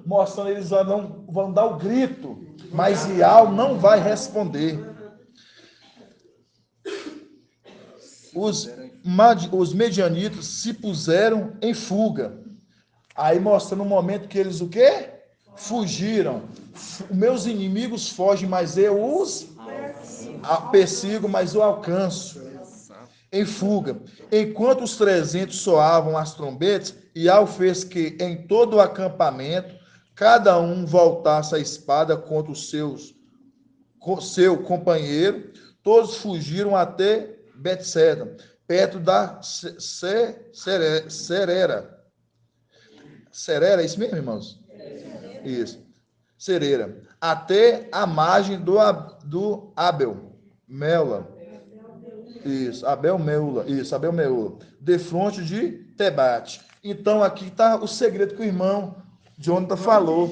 mostrando eles vão dar o grito, mas Ial não vai responder. Os medianitas se puseram em fuga. Aí mostrando um momento que eles o quê? Fugiram. Meus inimigos fogem, mas eu os persigo, mas eu alcanço. Em fuga. Enquanto os 300 soavam as trombetas, Iau fez que em todo o acampamento cada um voltasse a espada contra seu companheiro. Todos fugiram até Betseda, perto da Serera. Serera, é isso mesmo, irmãos? Isso. Cereira. Até a margem do Abel Mela. Isso, Abel Meula. Isso, Abel Meula. De fronte de Tebate. Então, aqui está o segredo que o irmão Jonathan falou.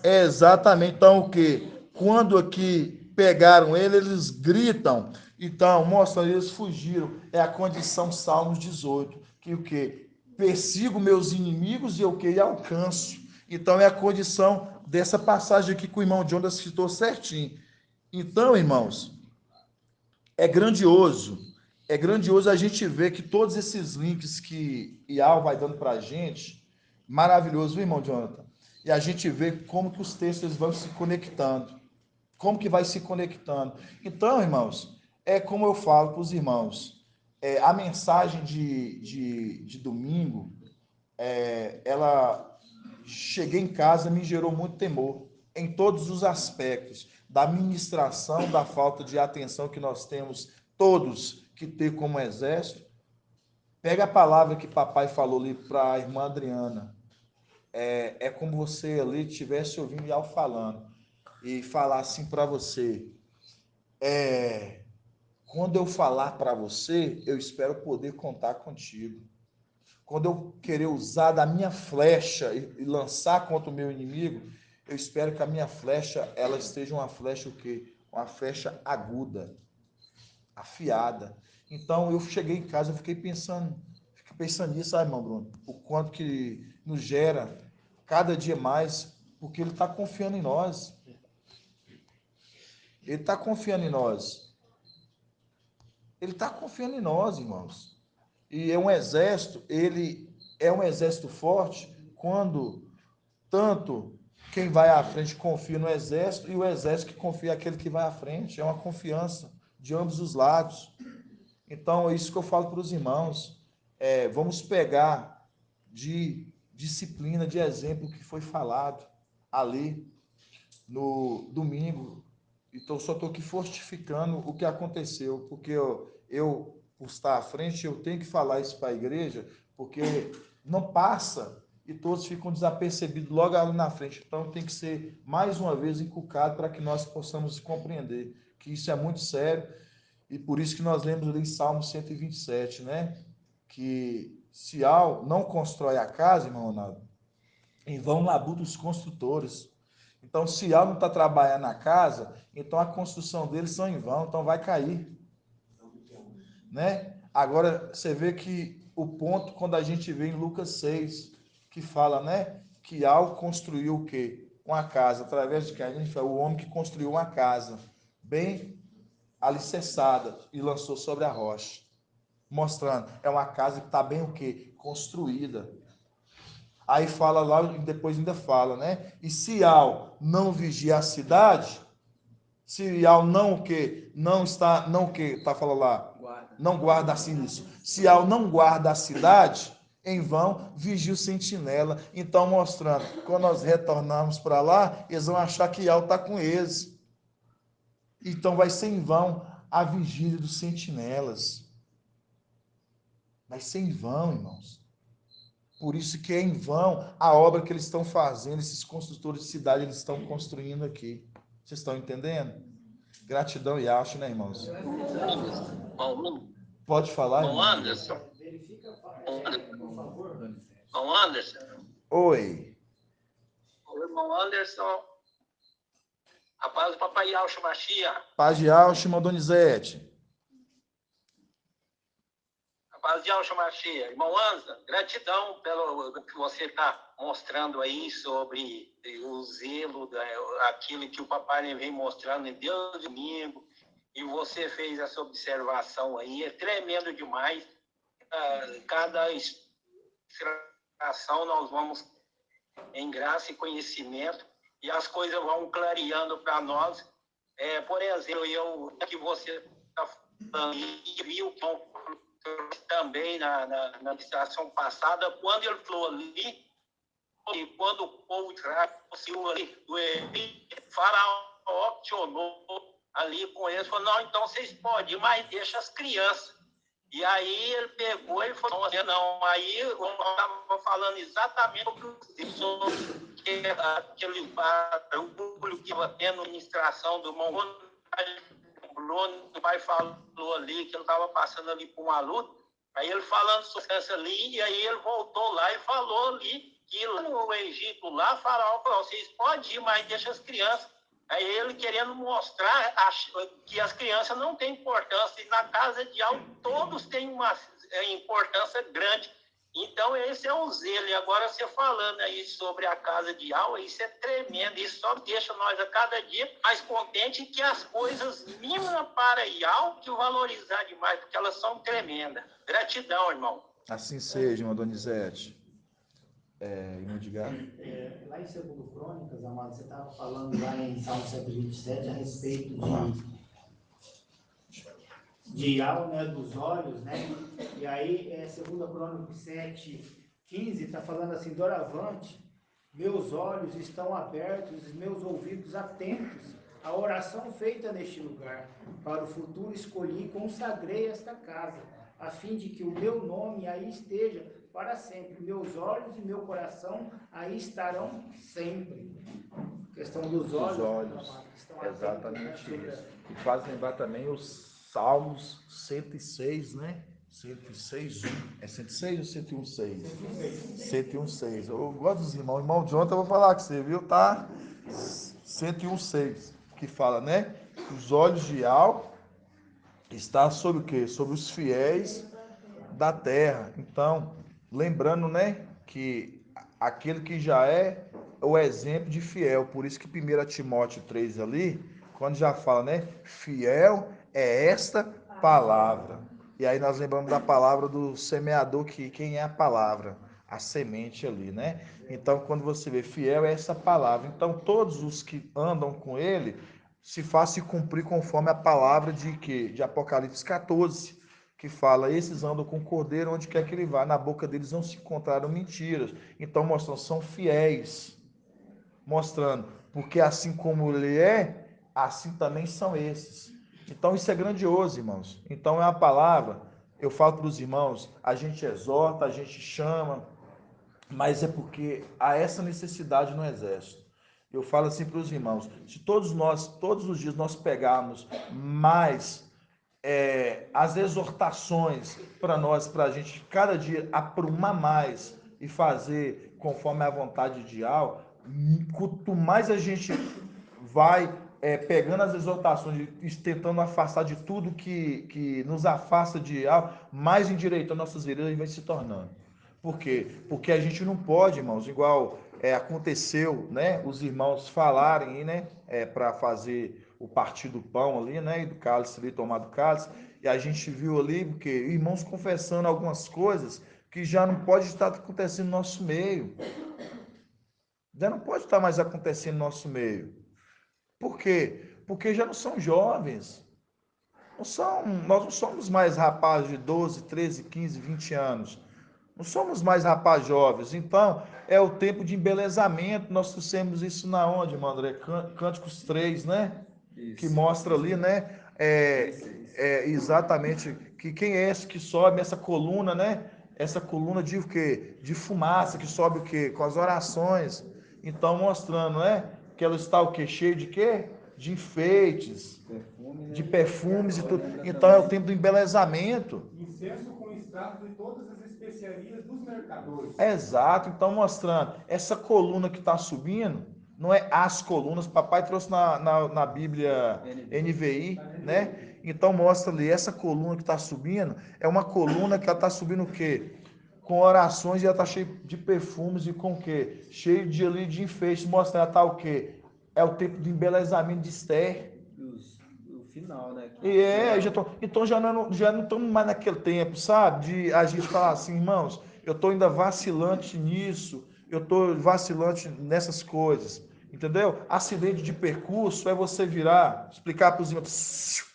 É exatamente. Então, o que? Quando aqui pegaram ele, eles gritam. Então, mostra, eles fugiram. É a condição Salmos 18. Que o que? Persigo meus inimigos e o que? E alcanço. Então, é a condição dessa passagem aqui que o irmão Jonathan citou certinho. Então, irmãos, é grandioso a gente ver que todos esses links que Ial vai dando para a gente, maravilhoso, viu, irmão Jonathan? E a gente vê como que os textos vão se conectando, como que vai se conectando. Então, irmãos, é como eu falo para os irmãos, a mensagem de domingo, ela cheguei em casa, me gerou muito temor, em todos os aspectos, da ministração, da falta de atenção que nós temos todos que ter como exército. Pega a palavra que papai falou ali para a irmã Adriana. É como você ali estivesse ouvindo Ial falando e falar assim para você, quando eu falar para você, eu espero poder contar contigo. Quando eu querer usar da minha flecha e lançar contra o meu inimigo, eu espero que a minha flecha, ela esteja uma flecha o quê? Uma flecha aguda, afiada. Então, eu cheguei em casa, eu fiquei pensando nisso, sabe, irmão Bruno? O quanto que nos gera cada dia mais, porque ele está confiando em nós. Ele está confiando em nós. Ele está confiando em nós, irmãos. E é um exército, ele é um exército forte quando tanto quem vai à frente confia no exército e o exército que confia naquele que vai à frente. É uma confiança de ambos os lados. Então, é isso que eu falo para os irmãos. Vamos pegar de disciplina, de exemplo que foi falado ali no domingo. Então, só estou aqui fortificando o que aconteceu, porque eu, por estar à frente, eu tenho que falar isso para a igreja, porque não passa e todos ficam desapercebidos logo ali na frente. Então, tem que ser, mais uma vez, inculcado para que nós possamos compreender que isso é muito sério, e por isso que nós lemos ali em Salmo 127, né? Que se não constrói a casa, irmão Ronaldo, em vão labutam os construtores. Então, se não está trabalhando na casa, então a construção deles são em vão, então vai cair. Né? Agora, você vê que o ponto, quando a gente vê em Lucas 6, que fala, né? Que Al construiu o quê? Uma casa, através de quem? A gente fala, o homem que construiu uma casa, bem alicerçada, e lançou sobre a rocha. Mostrando, é uma casa que está bem o quê? Construída. Aí fala lá, depois ainda fala, né? E se Al não vigia a cidade, se Al não o quê? Não está, não o quê? Tá falando lá, não guarda assim isso. Se Al não guarda a cidade, em vão vigia o sentinela. Então, mostrando, quando nós retornarmos para lá, eles vão achar que Al está com eles. Então, vai ser em vão a vigília dos sentinelas. Vai ser em vão, irmãos. Por isso que é em vão a obra que eles estão fazendo, esses construtores de cidade, eles estão construindo aqui. Vocês estão entendendo? Gratidão e acho, né, irmãos? Pode falar, irmão. Anderson. Irmão Anderson. Oi. O irmão Anderson. A paz do papai Yaucho Machia. Paz de Yaucho, irmão Donizete. Paz de Yaucho Machia. Irmão Anderson, gratidão pelo que você está mostrando aí sobre o zelo, aquilo que o papai vem mostrando em Deus domingo, e você fez essa observação aí, é tremendo demais. Cada extração nós vamos em graça e conhecimento, e as coisas vão clareando para nós, Por exemplo, que você está falando, e viu também na administração passada, quando ele falou ali, e quando o povo conseguiu ali, o Faraó questionou ali com eles, falou, não, então vocês podem ir, mas deixa as crianças. E aí ele pegou e falou, não, aí eu estava falando exatamente sobre aquele barulho que estava tendo administração do irmão Bruno, o pai falou ali que ele estava passando ali por uma luta, aí ele falando sobre isso ali, e aí ele voltou lá e falou ali que lá no Egito, lá, Faraó falou, vocês podem ir, mas deixa as crianças. Aí ele querendo mostrar que as crianças não têm importância, e na casa de algo todos têm uma importância grande. Então, esse é o zelo. E agora, você falando aí sobre a casa de aula, isso é tremendo. Isso só deixa nós a cada dia mais contentes que as coisas mínimas para Iau que valorizar demais, porque elas são tremendas. Gratidão, irmão. Assim seja, irmã Donizete. Irmão Edgar. Lá em 2 Crônicas, amado, você estava falando lá em Salmo 127 a respeito de Iau, né, dos olhos, né? E aí, 2 Crônicas 7:15, está falando assim, doravante, meus olhos estão abertos, meus ouvidos atentos à oração feita neste lugar. Para o futuro escolhi e consagrei esta casa, a fim de que o meu nome aí esteja para sempre. Meus olhos e meu coração aí estarão sempre. A questão dos olhos. Exatamente isso. E faz lembrar também os Salmos 106, né? 106:1. É 106 ou 101:6? 101:6. Eu gosto dos irmãos. O irmão Jonathan, eu vou falar com você, viu? Tá? 101:6. Que fala, né? Os olhos de Iau está sobre o quê? Sobre os fiéis da terra. Então, lembrando, né? Que aquele que já é o exemplo de fiel. Por isso que 1 Timóteo 3 ali, quando já fala, né? Fiel é esta palavra. E aí nós lembramos da palavra do semeador, que quem é a palavra? A semente ali, né? Então, quando você vê fiel é essa palavra. Então, todos os que andam com ele se fazem cumprir conforme a palavra de quê? De Apocalipse 14, que fala, esses andam com o cordeiro onde quer que ele vá, na boca deles não se encontraram mentiras. Então, mostrando, são fiéis, mostrando, porque assim como ele é, assim também são esses. Então, isso é grandioso, irmãos. Então, é a palavra, eu falo para os irmãos, a gente exorta, a gente chama, mas é porque há essa necessidade no exército. Eu falo assim para os irmãos, se todos nós, todos os dias nós pegarmos mais as exortações para nós, para a gente cada dia aprumar mais e fazer conforme a vontade de Iau, quanto mais a gente vai pegando as exortações e tentando afastar de tudo que nos afasta de Iau, mais endireitando nossas veredas vai se tornando. Por quê? Porque a gente não pode, irmãos, igual aconteceu, né, os irmãos falarem, né, para fazer o partir do pão ali, né, e do cálice ali, tomar do cálice, e a gente viu ali, porque irmãos confessando algumas coisas que já não pode estar acontecendo no nosso meio. Já não pode estar mais acontecendo no nosso meio. Por quê? Porque já não são jovens. Nós não somos mais rapazes de 12, 13, 15, 20 anos. Não somos mais rapazes jovens. Então, é o tempo de embelezamento. Nós trouxemos isso na onde, irmão André? Cânticos 3, né? Isso. Que mostra ali, né? Exatamente que quem é esse que sobe essa coluna, né? Essa coluna de o quê? De fumaça, que sobe o quê? Com as orações. Então, mostrando, né? Que ela está o quê? Cheio de quê? De enfeites, de perfumes e tudo. Então, é o tempo do embelezamento. Incenso com extrato de todas as especiarias dos mercadores. Exato. Então, mostrando, essa coluna que está subindo, não é as colunas, papai trouxe na Bíblia NVI, né? Então, mostra ali, essa coluna que está subindo, é uma coluna que ela está subindo o quê? Com orações, e ela está cheia de perfumes e com o quê? Cheio de enfeites, mostrando ela está o quê? É o tempo do embelezamento de Esther. O final, né? Então já não estamos mais naquele tempo, sabe? De a gente falar assim, irmãos, eu estou ainda vacilante nisso, eu estou vacilante nessas coisas. Entendeu? Acidente de percurso é você virar, explicar para os irmãos.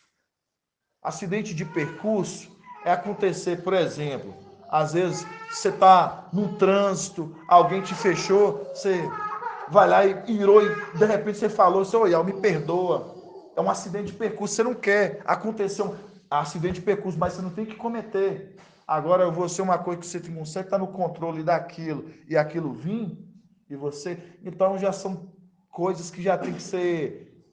Acidente de percurso é acontecer, por exemplo, às vezes você está num trânsito, alguém te fechou, você vai lá e virou e de repente você falou, seu Ial, me perdoa. É um acidente de percurso, você não quer. Aconteceu um acidente de percurso, mas você não tem que cometer. Agora eu vou ser uma coisa que você consegue estar no controle daquilo e aquilo vir, e você. Então já são coisas que já tem que ser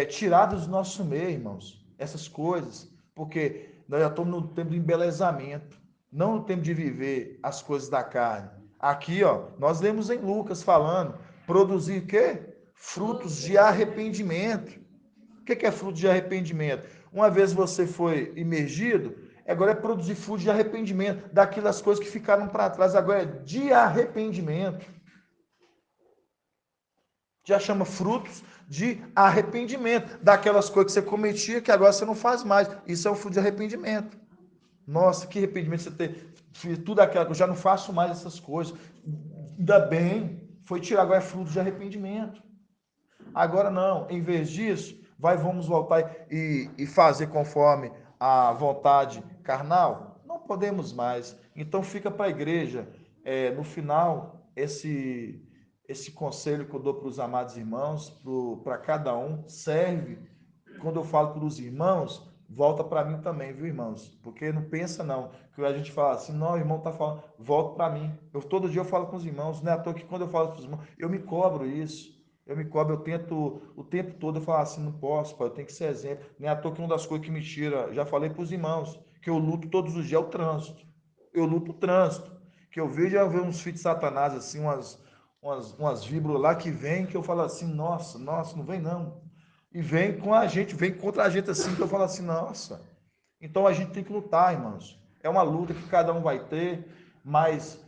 tiradas do nosso meio, irmãos. Essas coisas. Porque nós já estamos no tempo do embelezamento, não no tempo de viver as coisas da carne. Aqui, ó, nós lemos em Lucas falando, produzir o quê? Frutos de arrependimento. O que é fruto de arrependimento? Uma vez você foi imergido, agora é produzir fruto de arrependimento, daquelas coisas que ficaram para trás, agora é de arrependimento. Já chama frutos de arrependimento, daquelas coisas que você cometia que agora você não faz mais. Isso é o fruto de arrependimento. Nossa, que arrependimento você ter feito tudo aquilo, eu já não faço mais essas coisas. Ainda bem, foi tirar, agora é fruto de arrependimento. Agora não, em vez disso, vamos voltar e fazer conforme a vontade carnal? Não podemos mais. Então fica para a igreja, no final, esse conselho que eu dou para os amados irmãos, para cada um, serve. Quando eu falo para os irmãos, volta para mim também, viu, irmãos? Porque não pensa não, que a gente fala assim, não, o irmão está falando, volta para mim. Todo dia eu falo com os irmãos, não é à toa que quando eu falo para os irmãos, eu me cobro isso. Eu me cobro, eu tento o tempo todo eu falar assim, não posso, pai, eu tenho que ser exemplo. Nem à toa que uma das coisas que me tira, já falei para os irmãos, que eu luto todos os dias é o trânsito. Eu luto o trânsito. Que eu vejo uns filhos de Satanás, assim, umas víboras lá que vem, que eu falo assim, nossa, não vem não. E vem com a gente, vem contra a gente assim, que eu falo assim, nossa. Então a gente tem que lutar, irmãos. É uma luta que cada um vai ter, mas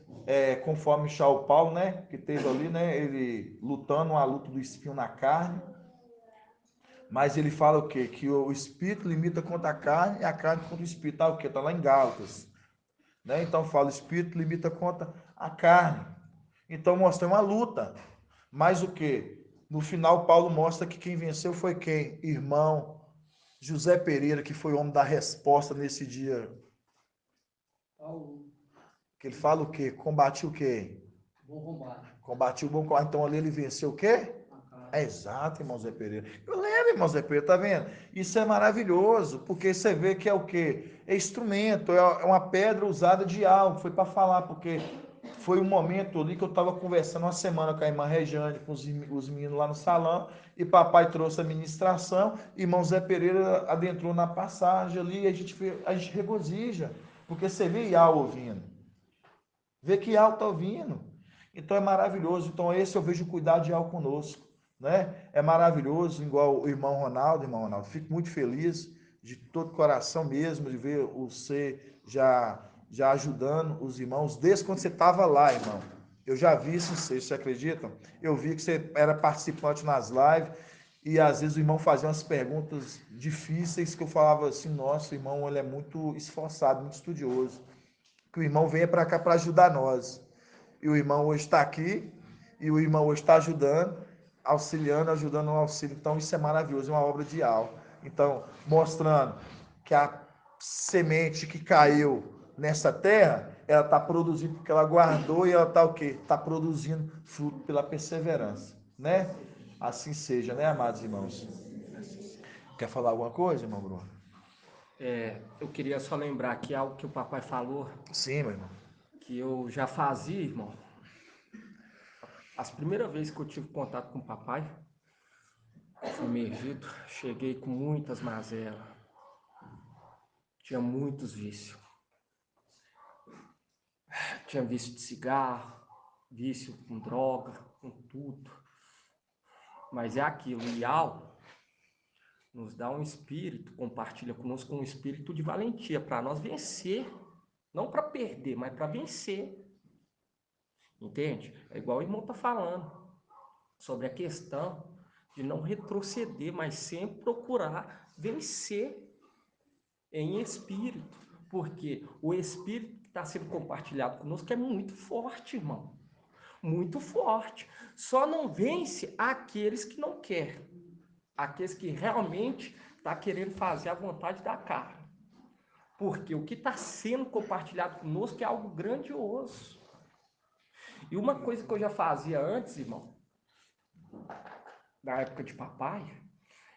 conforme Saulo Paulo, né, que teve ali, né, ele lutando a luta do espinho na carne, mas ele fala o quê? Que o espírito limita contra a carne e a carne contra o espírito. Tá o quê? Tá lá em Gálatas, né? Então fala, o espírito limita contra a carne. Então mostra uma luta. Mas o quê? No final Paulo mostra que quem venceu foi quem? Irmão José Pereira, que foi o homem da resposta nesse dia. Que ele fala o quê? Combati o quê? Bom combate. Combati o bom combate. Então ali ele venceu o quê? É exato, irmão Zé Pereira. Eu lembro, irmão Zé Pereira, tá vendo? Isso é maravilhoso, porque você vê que é o quê? É instrumento, é uma pedra usada de algo. Foi para falar, porque foi um momento ali que eu estava conversando uma semana com a irmã Regiane, com os meninos lá no salão, e papai trouxe a ministração, e irmão Zé Pereira adentrou na passagem ali, e a gente regozija, porque você vê Ial ouvindo. Vê que Ial está ouvindo. Então é maravilhoso. Então esse eu vejo o cuidado de Ial conosco. Né? É maravilhoso, igual o irmão Ronaldo, fico muito feliz de todo coração mesmo de ver você já ajudando os irmãos desde quando você estava lá, irmão. Eu já vi isso, vocês acreditam? Eu vi que você era participante nas lives e às vezes o irmão fazia umas perguntas difíceis que eu falava assim, nossa, o irmão ele é muito esforçado, muito estudioso. Que o irmão venha para cá para ajudar nós. E o irmão hoje está aqui e o irmão hoje está ajudando, auxiliando, ajudando no auxílio. Então, isso é maravilhoso, é uma obra de alma. Então, mostrando que a semente que caiu nessa terra, ela está produzindo porque ela guardou e ela está o quê? Está produzindo fruto pela perseverança, né? Assim seja, né, amados irmãos? Quer falar alguma coisa, irmão Bruno? Eu queria só lembrar que algo que o papai falou. Sim, meu irmão. Que eu já fazia, irmão. As primeiras vezes que eu tive contato com o papai, fui emergido, cheguei com muitas mazelas. Tinha muitos vícios. Tinha vício de cigarro, vício com droga, com tudo. Mas é aquilo, o Ial nos dá um espírito, compartilha conosco um espírito de valentia para nós vencer. Não para perder, mas para vencer. Entende? É igual o irmão está falando sobre a questão de não retroceder, mas sempre procurar vencer em espírito. Porque o espírito que está sendo compartilhado conosco é muito forte, irmão. muito forte. Só não vence aqueles que não querem. Aqueles que realmente estão querendo fazer a vontade da carne. Porque o que está sendo compartilhado conosco é algo grandioso. E uma coisa que eu já fazia antes, irmão, na época de papai,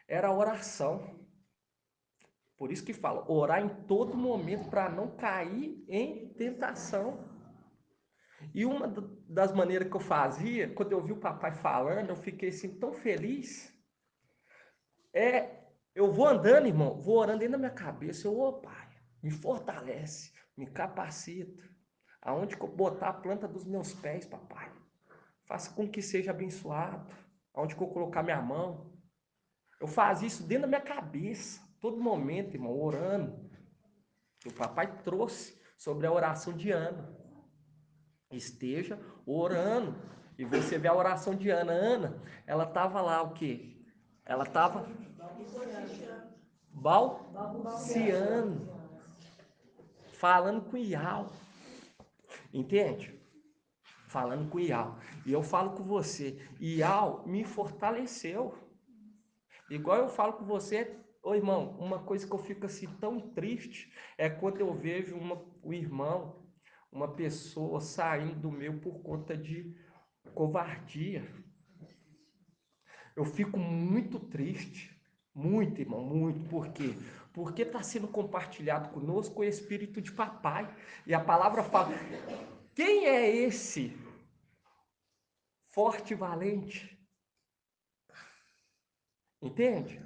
era a oração. Por isso que fala, orar em todo momento para não cair em tentação. E uma das maneiras que eu fazia, quando eu vi o papai falando, eu fiquei assim tão feliz. Eu vou andando, irmão, vou orando dentro da minha cabeça. Ô pai, me fortalece, me capacita. Aonde que eu botar a planta dos meus pés, papai? Faça com que seja abençoado. Aonde que eu colocar minha mão. Eu fazia isso dentro da minha cabeça, todo momento, irmão, orando. O papai trouxe sobre a oração de Ana. Esteja orando. E você vê a oração de Ana. Ana, ela estava lá o quê? Ela estava balbuciando, falando com Iau. Entende? Falando com Iau. E eu falo com você, Iau me fortaleceu. Igual eu falo com você, ô irmão, uma coisa que eu fico assim tão triste é quando eu vejo um irmão, uma pessoa saindo do meu por conta de covardia. Eu fico muito triste, muito, irmão, muito. Por quê? Porque está sendo compartilhado conosco o espírito de papai. E a palavra fala, quem é esse forte e valente? Entende?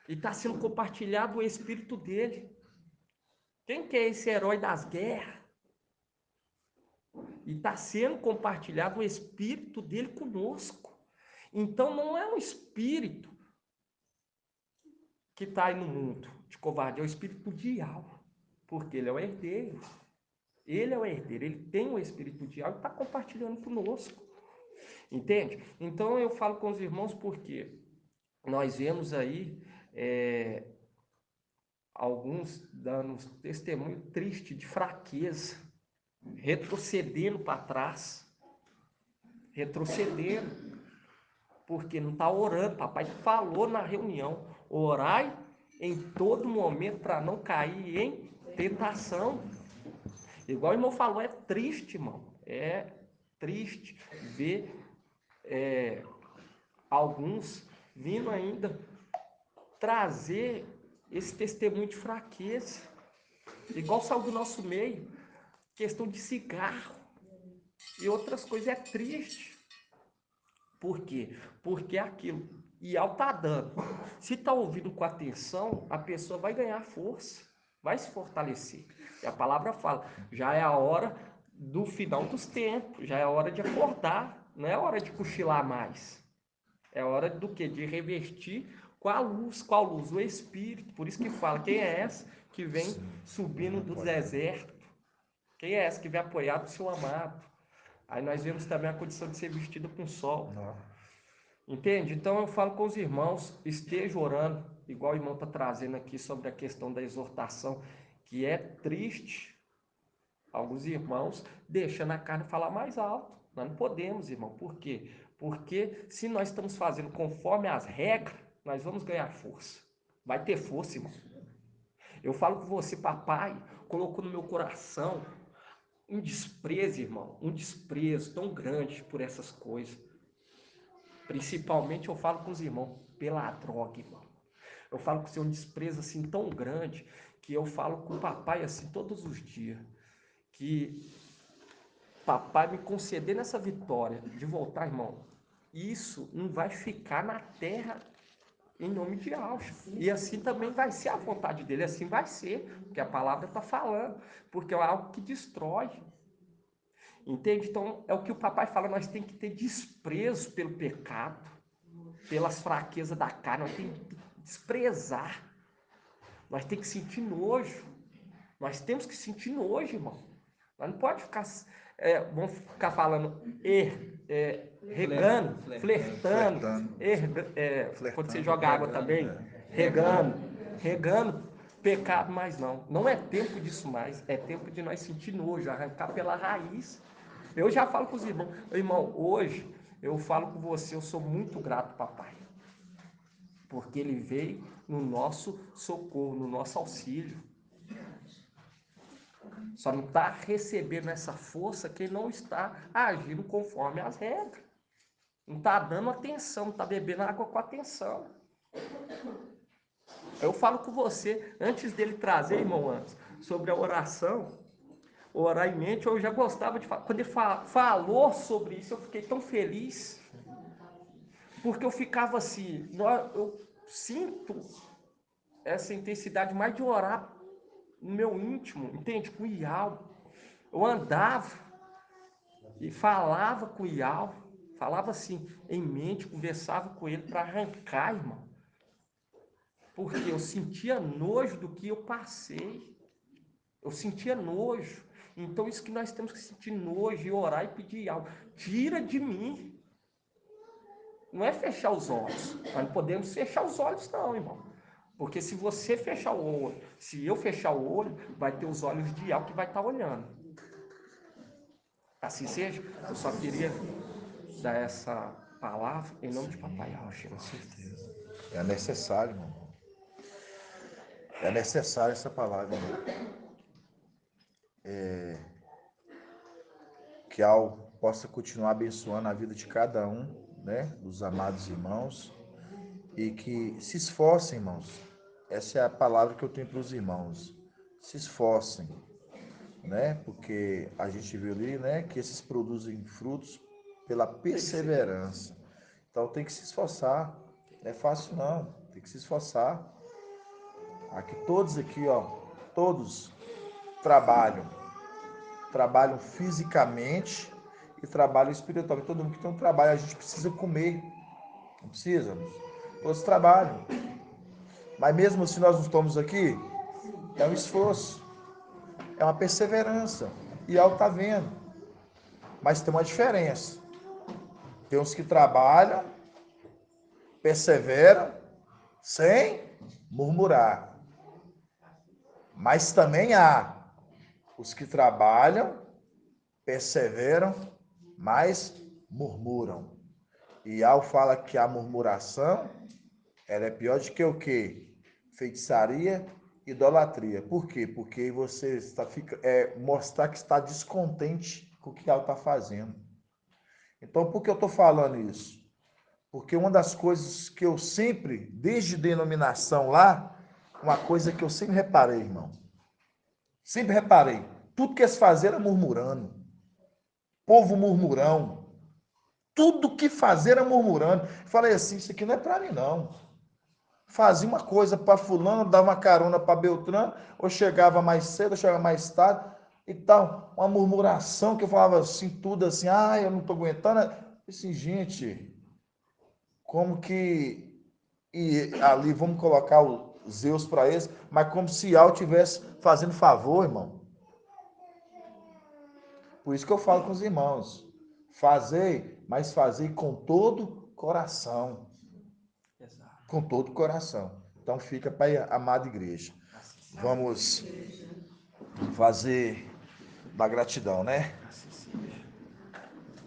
E está sendo compartilhado o espírito dele. Quem que é esse herói das guerras? E está sendo compartilhado o espírito dele conosco. Então não é um espírito que está aí no mundo de covardia, é o espírito de Iau. Porque ele é o herdeiro. Ele é o herdeiro, ele tem o espírito de Iau e está compartilhando conosco. Entende? Então eu falo com os irmãos porque nós vemos aí alguns dando testemunho triste de fraqueza, retrocedendo para trás, retrocedendo, porque não está orando. Papai falou na reunião, orai em todo momento para não cair em tentação. Igual o irmão falou, é triste, irmão, é triste ver alguns vindo ainda trazer esse testemunho de fraqueza, igual saiu do nosso meio, questão de cigarro e outras coisas. É triste. Por quê? Porque é aquilo, e Iau tá dando. Se tá ouvindo com atenção, a pessoa vai ganhar força, vai se fortalecer. E a palavra fala, já é a hora do final dos tempos, já é a hora de acordar, não é hora de cochilar mais. É hora do quê? De revestir com a luz. Qual luz? O Espírito. Por isso que fala, quem é essa que vem subindo do deserto? Quem é essa que vem apoiar do seu amado? Aí nós vemos também a condição de ser vestido com sol. Entende? Então eu falo com os irmãos, esteja orando, igual o irmão está trazendo aqui sobre a questão da exortação, que é triste. Alguns irmãos deixando a carne falar mais alto. Nós não podemos, irmão. Por quê? Porque se nós estamos fazendo conforme as regras, nós vamos ganhar força. Vai ter força, irmão. Eu falo com você, papai colocou no meu coração um desprezo, irmão. Um desprezo tão grande por essas coisas. Principalmente eu falo com os irmãos pela droga, irmão. Eu falo com você um desprezo assim tão grande que eu falo com o papai assim todos os dias. Que papai me conceder nessa vitória de voltar, irmão, isso não vai ficar na terra em nome de Auschwitz. E assim também vai ser a vontade dele, assim vai ser, porque a palavra está falando, porque é algo que destrói. Entende? Então é o que o papai fala, nós temos que ter desprezo pelo pecado, pelas fraquezas da carne, nós temos que desprezar, nós temos que sentir nojo, nós temos que sentir nojo, irmão. Nós não pode ficar, vamos ficar falando, regando, flertando, quando você joga água também, regando pecado, mas não é tempo disso mais, é tempo de nós sentir nojo, arrancar pela raiz Eu já falo com os irmãos, irmão, hoje eu falo com você, eu sou muito grato, papai. Porque ele veio no nosso socorro, no nosso auxílio. Só não está recebendo essa força quem não está agindo conforme as regras. Não está dando atenção, não está bebendo água com atenção. Eu falo com você, antes dele trazer, irmão, antes, sobre a oração, orar em mente, eu já gostava de falar. Quando ele falou sobre isso, eu fiquei tão feliz. Porque eu ficava assim, eu sinto essa intensidade mais de orar no meu íntimo, entende? Com o Ial. Eu andava e falava com o Ial, falava assim, em mente, conversava com ele para arrancar, irmão. Porque eu sentia nojo do que eu passei. Eu sentia nojo. Então, isso que nós temos que sentir nojo e orar e pedir Ial. Tira de mim. Não é fechar os olhos. Nós não podemos fechar os olhos, não, irmão. Porque se você fechar o olho, se eu fechar o olho, vai ter os olhos de Ial que vai estar olhando. Assim seja. Eu só queria dar essa palavra em nome de Papai Ial. Com certeza. É necessário, irmão. É necessária essa palavra, irmão. Que Ial possa continuar abençoando a vida de cada um, né, dos amados irmãos, e que se esforcem, irmãos. Essa é a palavra que eu tenho para os irmãos. Se esforcem, né, porque a gente viu ali, né, que esses produzem frutos pela perseverança. Então tem que se esforçar. Não é fácil não, tem que se esforçar. Aqui todos aqui, ó, todos trabalham fisicamente e trabalham espiritualmente. Todo mundo que tem um trabalho, a gente precisa comer. Não precisa? Todos trabalham. Mas mesmo se nós não estamos aqui, é um esforço. É uma perseverança. E Ial está vendo. Mas tem uma diferença. Tem uns que trabalham, perseveram, sem murmurar. Mas também há os que trabalham, perseveram, mas murmuram. E Ial fala que a murmuração, ela é pior do que o quê? Feitiçaria, idolatria. Por quê? Porque você mostrar que está descontente com o que Ial está fazendo. Então, por que eu estou falando isso? Porque uma das coisas que eu sempre, desde denominação lá, uma coisa que eu sempre reparei, irmão. Sempre reparei. Tudo que eles faziam era murmurando. Povo murmurão. Tudo que fazer era murmurando. Falei assim, isso aqui não é para mim, não. Fazia uma coisa para fulano, dava uma carona para Beltrano, ou chegava mais cedo, ou chegava mais tarde, e tal. Uma murmuração que eu falava assim, tudo assim, eu não estou aguentando. Assim, gente, como que... E ali, vamos colocar o Zeus para eles, mas como se Ial estivesse fazendo favor, irmão. Por isso que eu falo com os irmãos. Fazei, mas fazei com todo coração. Exato. Com todo coração. Então fica para a amada igreja. Vamos fazer da gratidão, né?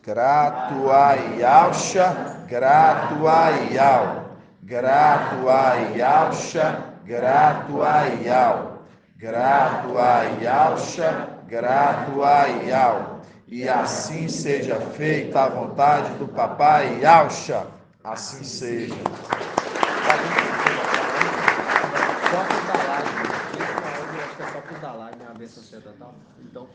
Grato a Ialcha, grato a Ial. Grato a Ialcha, grato a Ial. Grato a Ialcha, grato a Ial. E assim seja feita a vontade do Papai Ialcha. Assim seja. Só por da live. Esse áudio é só por da live, né? A bênção total. Então,